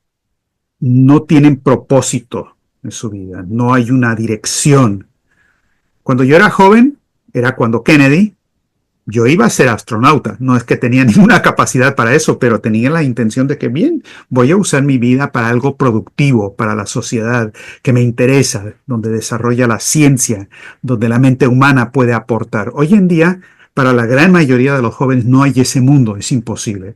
no tienen propósito en su vida, no hay una dirección. Cuando yo era joven, era cuando Kennedy, yo iba a ser astronauta. No es que tenía ninguna capacidad para eso, pero tenía la intención de que, bien, voy a usar mi vida para algo productivo, para la sociedad que me interesa, donde desarrolla la ciencia, donde la mente humana puede aportar. Hoy en día, para la gran mayoría de los jóvenes no hay ese mundo, es imposible.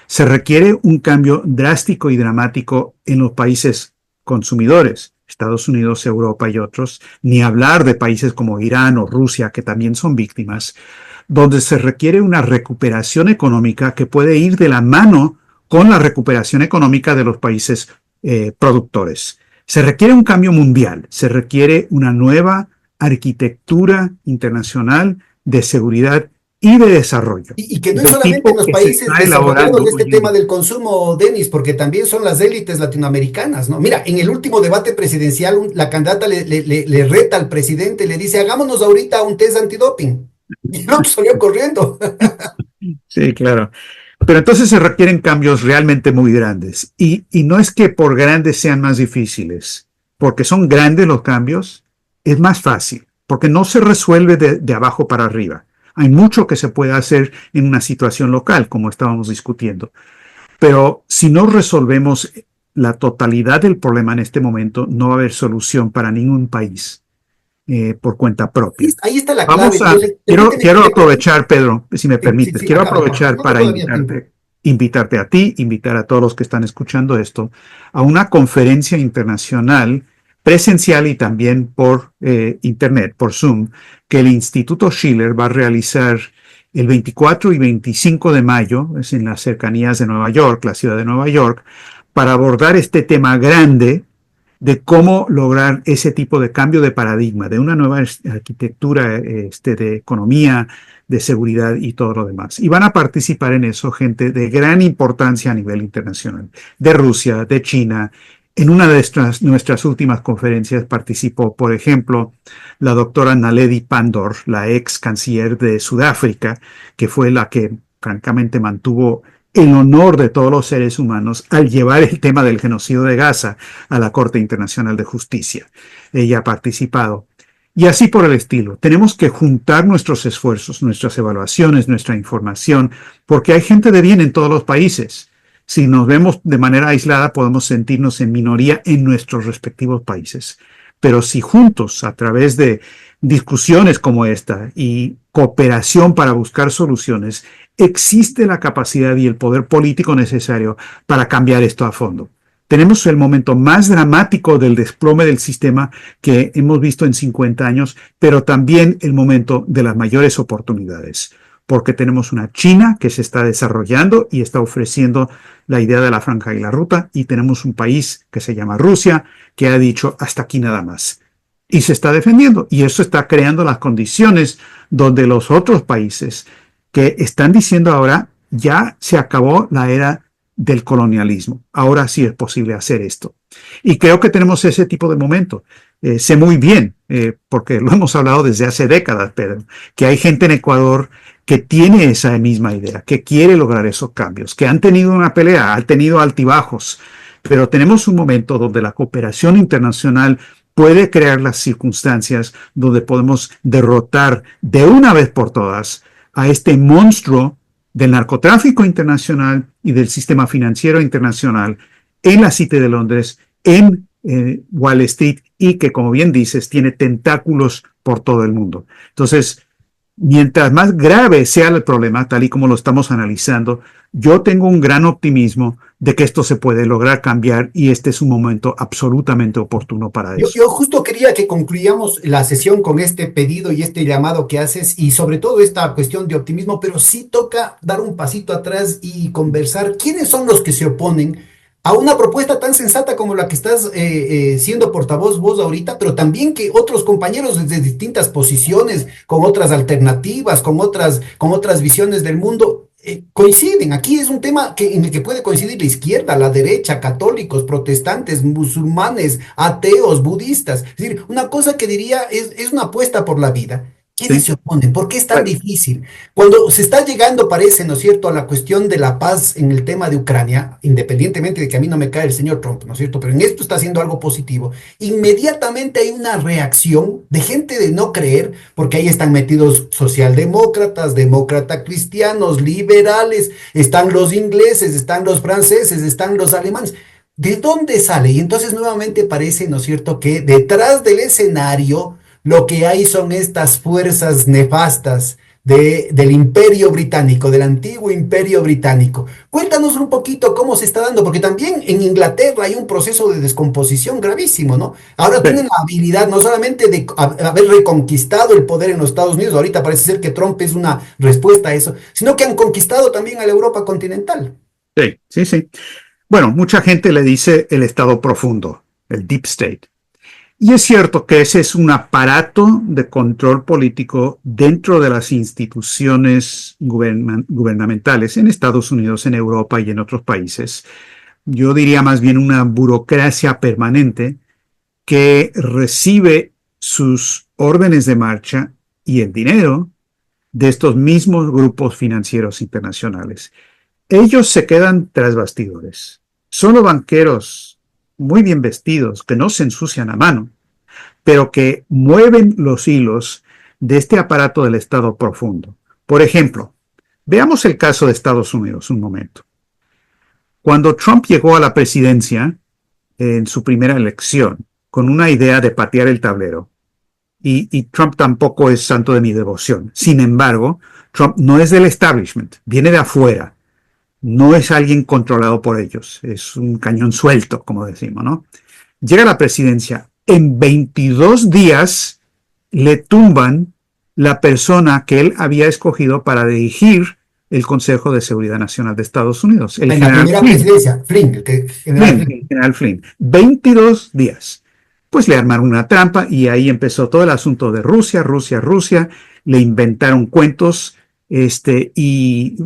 Se requiere un cambio drástico y dramático en los países consumidores, Estados Unidos, Europa y otros, ni hablar de países como Irán o Rusia, que también son víctimas, donde se requiere una recuperación económica que puede ir de la mano con la recuperación económica de los países productores. Se requiere un cambio mundial, se requiere una nueva arquitectura internacional de seguridad y de desarrollo, Y que no es del solamente en tipo los que se países está desarrollados elaborando este hoy en tema día. del consumo, Denis, porque también son las élites latinoamericanas, ¿no? Mira, en el último debate presidencial, la candidata le reta al presidente, le dice, hagámonos ahorita un test antidoping. Y el otro salió corriendo. Sí, claro. Pero entonces se requieren cambios realmente muy grandes. Y no es que por grandes sean más difíciles, porque son grandes los cambios, es más fácil, porque no se resuelve de abajo para arriba. Hay mucho que se puede hacer en una situación local, como estábamos discutiendo. Pero si no resolvemos la totalidad del problema en este momento, no va a haber solución para ningún país por cuenta propia. Ahí está la clave. Vamos a, Entonces, permíteme que quiero te comento. aprovechar, Pedro, si me Sí, sí, permites, sí, quiero acaba. aprovechar Tenemos para todavía tiempo. invitarte a ti, invitar a todos los que están escuchando esto, a una conferencia internacional presencial y también por internet, por Zoom, que el Instituto Schiller va a realizar el 24 y 25 de mayo, es en las cercanías de Nueva York, la ciudad de Nueva York, para abordar este tema grande de cómo lograr ese tipo de cambio de paradigma, de una nueva arquitectura de economía, de seguridad y todo lo demás. Y van a participar en eso gente de gran importancia a nivel internacional, de Rusia, de China. En una de nuestras últimas conferencias participó, por ejemplo, la doctora Naledi Pandor, la ex canciller de Sudáfrica, que fue la que francamente mantuvo el honor de todos los seres humanos al llevar el tema del genocidio de Gaza a la Corte Internacional de Justicia. Ella ha participado. Y así por el estilo. Tenemos que juntar nuestros esfuerzos, nuestras evaluaciones, nuestra información, porque hay gente de bien en todos los países. Si nos vemos de manera aislada, podemos sentirnos en minoría en nuestros respectivos países. Pero si juntos, a través de discusiones como esta y cooperación para buscar soluciones, existe la capacidad y el poder político necesario para cambiar esto a fondo. Tenemos el momento más dramático del desplome del sistema que hemos visto en 50 años, pero también el momento de las mayores oportunidades, porque tenemos una China que se está desarrollando y está ofreciendo la idea de la franja y la ruta, y tenemos un país que se llama Rusia, que ha dicho hasta aquí nada más. Y se está defendiendo, y eso está creando las condiciones donde los otros países que están diciendo ahora ya se acabó la era del colonialismo. Ahora sí es posible hacer esto. Y creo que tenemos ese tipo de momento. Sé muy bien, porque lo hemos hablado desde hace décadas, Pedro, que hay gente en Ecuador que tiene esa misma idea, que quiere lograr esos cambios, que han tenido una pelea, han tenido altibajos, pero tenemos un momento donde la cooperación internacional puede crear las circunstancias donde podemos derrotar de una vez por todas a este monstruo del narcotráfico internacional y del sistema financiero internacional en la City de Londres, en Wall Street, y que, como bien dices, tiene tentáculos por todo el mundo. Entonces, mientras más grave sea el problema, tal y como lo estamos analizando, yo tengo un gran optimismo de que esto se puede lograr cambiar, y este es un momento absolutamente oportuno para Yo, eso. yo justo quería que concluyamos la sesión con este pedido y este llamado que haces y sobre todo esta cuestión de optimismo, pero sí toca dar un pasito atrás y conversar quiénes son los que se oponen a una propuesta tan sensata como la que estás siendo portavoz vos ahorita, pero también que otros compañeros desde distintas posiciones, con otras alternativas, con otras visiones del mundo, coinciden. Aquí es un tema en el que puede coincidir la izquierda, la derecha, católicos, protestantes, musulmanes, ateos, budistas. Es decir, una cosa que diría es una apuesta por la vida. ¿Quiénes ¿Sí? se oponen? ¿Por qué es tan Bueno, difícil? Cuando se está llegando, parece, ¿no es cierto?, a la cuestión de la paz en el tema de Ucrania, independientemente de que a mí no me cae el señor Trump, ¿no es cierto? Pero en esto está haciendo algo positivo. Inmediatamente hay una reacción de gente de no creer, porque ahí están metidos socialdemócratas, demócratas cristianos, liberales, están los ingleses, están los franceses, están los alemanes. ¿De dónde sale? Y entonces nuevamente parece, ¿no es cierto?, que detrás del escenario lo que hay son estas fuerzas nefastas del imperio británico, del antiguo imperio británico. Cuéntanos un poquito cómo se está dando, porque también en Inglaterra hay un proceso de descomposición gravísimo, ¿no? Ahora tienen sí, la habilidad no solamente de haber reconquistado el poder en los Estados Unidos, ahorita parece ser que Trump es una respuesta a eso, sino que han conquistado también a la Europa continental. sí, sí. Bueno, mucha gente le dice el estado profundo, el deep state. Y es cierto que ese es un aparato de control político dentro de las instituciones gubernamentales en Estados Unidos, en Europa y en otros países. Yo diría más bien una burocracia permanente que recibe sus órdenes de marcha y el dinero de estos mismos grupos financieros internacionales. Ellos se quedan tras bastidores. Solo banqueros muy bien vestidos, que no se ensucian a mano, pero que mueven los hilos de este aparato del Estado profundo. Por ejemplo, veamos el caso de Estados Unidos un momento. Cuando Trump llegó a la presidencia en su primera elección, con una idea de patear el tablero, y Trump tampoco es santo de mi devoción. Sin embargo, Trump no es del establishment, viene de afuera. No es alguien controlado por ellos, es un cañón suelto, como decimos, ¿no? Llega a la presidencia, en 22 días le tumban la persona que él había escogido para dirigir el Consejo de Seguridad Nacional de Estados Unidos, el En la general primera Flynn. presidencia, Flynn, general Flynn. El general Flynn. 22 días. Pues le armaron una trampa y ahí empezó todo el asunto de Rusia, Rusia, Rusia. Le inventaron cuentos y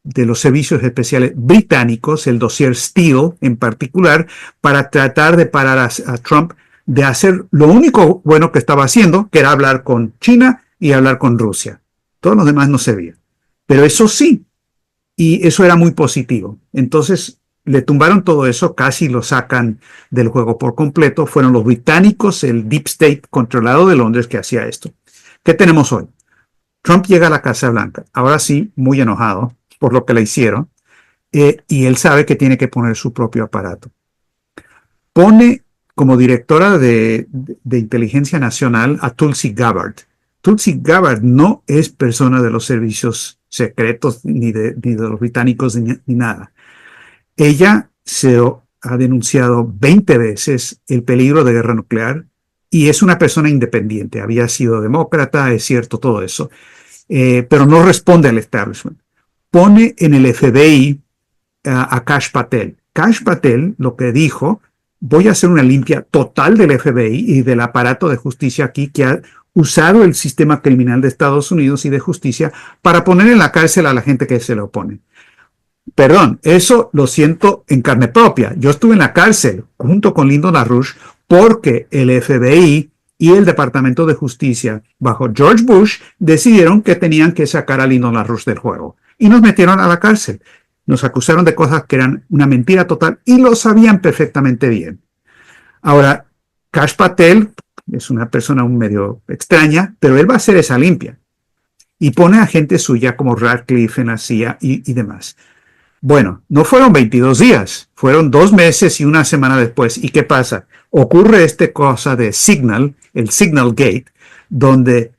de los servicios especiales británicos, el dossier Steele en particular, para tratar de parar a Trump de hacer lo único bueno que estaba haciendo, que era hablar con China y hablar con Rusia. Todos los demás no servían. Pero eso sí, y eso era muy positivo. Entonces le tumbaron todo eso, casi lo sacan del juego por completo. Fueron los británicos, el Deep State controlado de Londres, que hacía esto. ¿Qué tenemos hoy? Trump llega a la Casa Blanca, ahora sí, muy enojado por lo que le hicieron, y él sabe que tiene que poner su propio aparato. Pone como directora de Inteligencia Nacional a Tulsi Gabbard. Tulsi Gabbard no es persona de los servicios secretos ni de los británicos ni nada. Ella se ha denunciado 20 veces el peligro de guerra nuclear y es una persona independiente. Había sido demócrata, es cierto todo eso, pero no responde al establishment. Pone en el FBI a Kash Patel. Kash Patel lo que dijo, voy a hacer una limpia total del FBI y del aparato de justicia aquí que ha usado el sistema criminal de Estados Unidos y de justicia para poner en la cárcel a la gente que se le opone. Perdón, eso lo siento en carne propia. Yo estuve en la cárcel junto con Lyndon LaRouche porque el FBI y el Departamento de Justicia bajo George Bush decidieron que tenían que sacar a Lyndon LaRouche del juego y nos metieron a la cárcel. Nos acusaron de cosas que eran una mentira total y lo sabían perfectamente bien. Ahora, Kash Patel es una persona un medio extraña, pero él va a hacer esa limpia y pone a gente suya como Radcliffe en la CIA y demás. Bueno, no fueron 22 días, fueron 2 meses y una semana después. ¿Y qué pasa? Ocurre esta cosa de Signal, el Signal Gate, donde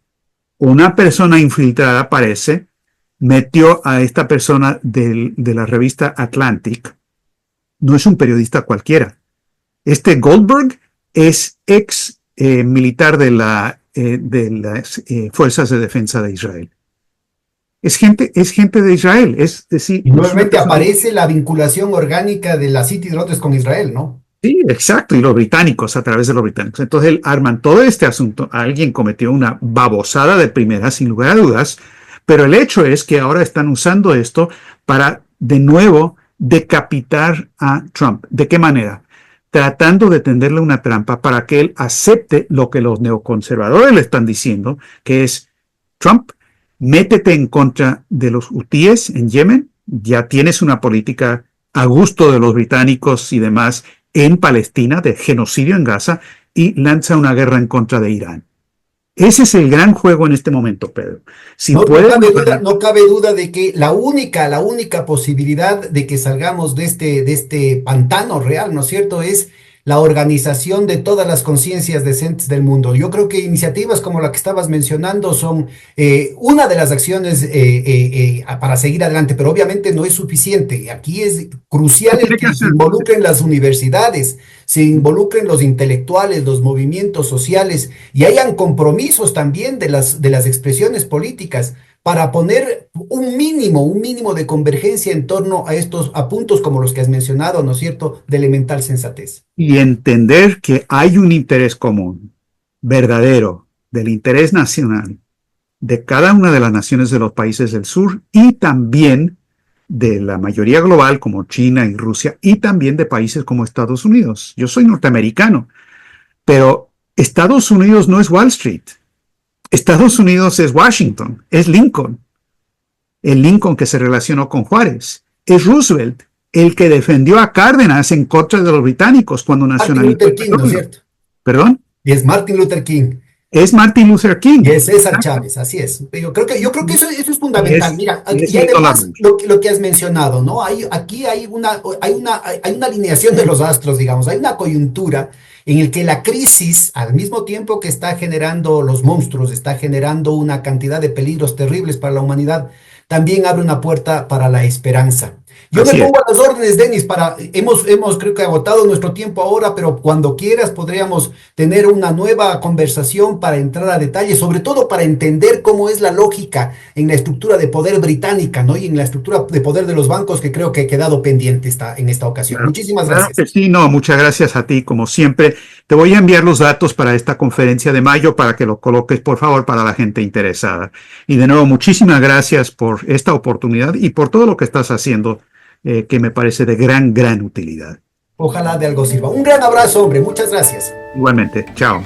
una persona infiltrada aparece, metió a esta persona de la revista Atlantic. No es un periodista cualquiera. Este Goldberg es ex militar de las Fuerzas de Defensa de Israel. Es gente de Israel, es decir... Y nuevamente aparece la vinculación orgánica de la City de Londres con Israel, ¿no? Sí, exacto, y los británicos, a través de los británicos. Entonces arman todo este asunto. Alguien cometió una babosada de primera, sin lugar a dudas, pero el hecho es que ahora están usando esto para, de nuevo, decapitar a Trump. ¿De qué manera? Tratando de tenderle una trampa para que él acepte lo que los neoconservadores le están diciendo, que es, Trump, métete en contra de los hutíes en Yemen, ya tienes una política a gusto de los británicos y demás en Palestina, de genocidio en Gaza, y lanza una guerra en contra de Irán. Ese es el gran juego en este momento, Pedro. Si no cabe duda de que la única posibilidad de que salgamos de este pantano real, ¿no es cierto?, es la organización de todas las conciencias decentes del mundo. Yo creo que iniciativas como la que estabas mencionando son una de las acciones para seguir adelante, pero obviamente no es suficiente. Aquí es crucial el que se involucren las universidades, se involucren los intelectuales, los movimientos sociales y hayan compromisos también de las expresiones políticas para poner un mínimo de convergencia en torno a puntos como los que has mencionado, ¿no es cierto?, de elemental sensatez. Y entender que hay un interés común, verdadero, del interés nacional de cada una de las naciones de los países del sur y también de la mayoría global como China y Rusia y también de países como Estados Unidos. Yo soy norteamericano, pero Estados Unidos no es Wall Street. Estados Unidos es Washington, es Lincoln, el Lincoln que se relacionó con Juárez, es Roosevelt, el que defendió a Cárdenas en contra de los británicos cuando Martin nacionalizó Luther el King, ¿no es petróleo. cierto? ¿Perdón? Y es Martin Luther King. Es Martin Luther Y King. es César Chávez, así es. Yo creo que eso es fundamental. Mira, Y es y Nicolás además Rush. lo que has mencionado, ¿no? Aquí hay una alineación de los astros, digamos, hay una coyuntura en el que la crisis, al mismo tiempo que está generando los monstruos, está generando una cantidad de peligros terribles para la humanidad, también abre una puerta para la esperanza. Yo me Así es. pongo a las órdenes, Denis, hemos creo que agotado nuestro tiempo ahora, pero cuando quieras podríamos tener una nueva conversación para entrar a detalle, sobre todo para entender cómo es la lógica en la estructura de poder británica, ¿no? Y en la estructura de poder de los bancos que creo que ha quedado pendiente en esta ocasión. Claro, Muchísimas claro gracias. que sí, no, muchas gracias a ti, como siempre. Te voy a enviar los datos para esta conferencia de mayo para que lo coloques, por favor, para la gente interesada. Y de nuevo, muchísimas gracias por esta oportunidad y por todo lo que estás haciendo, que me parece de gran, gran utilidad. Ojalá de algo sirva. Un gran abrazo, hombre. Muchas gracias. Igualmente, chao.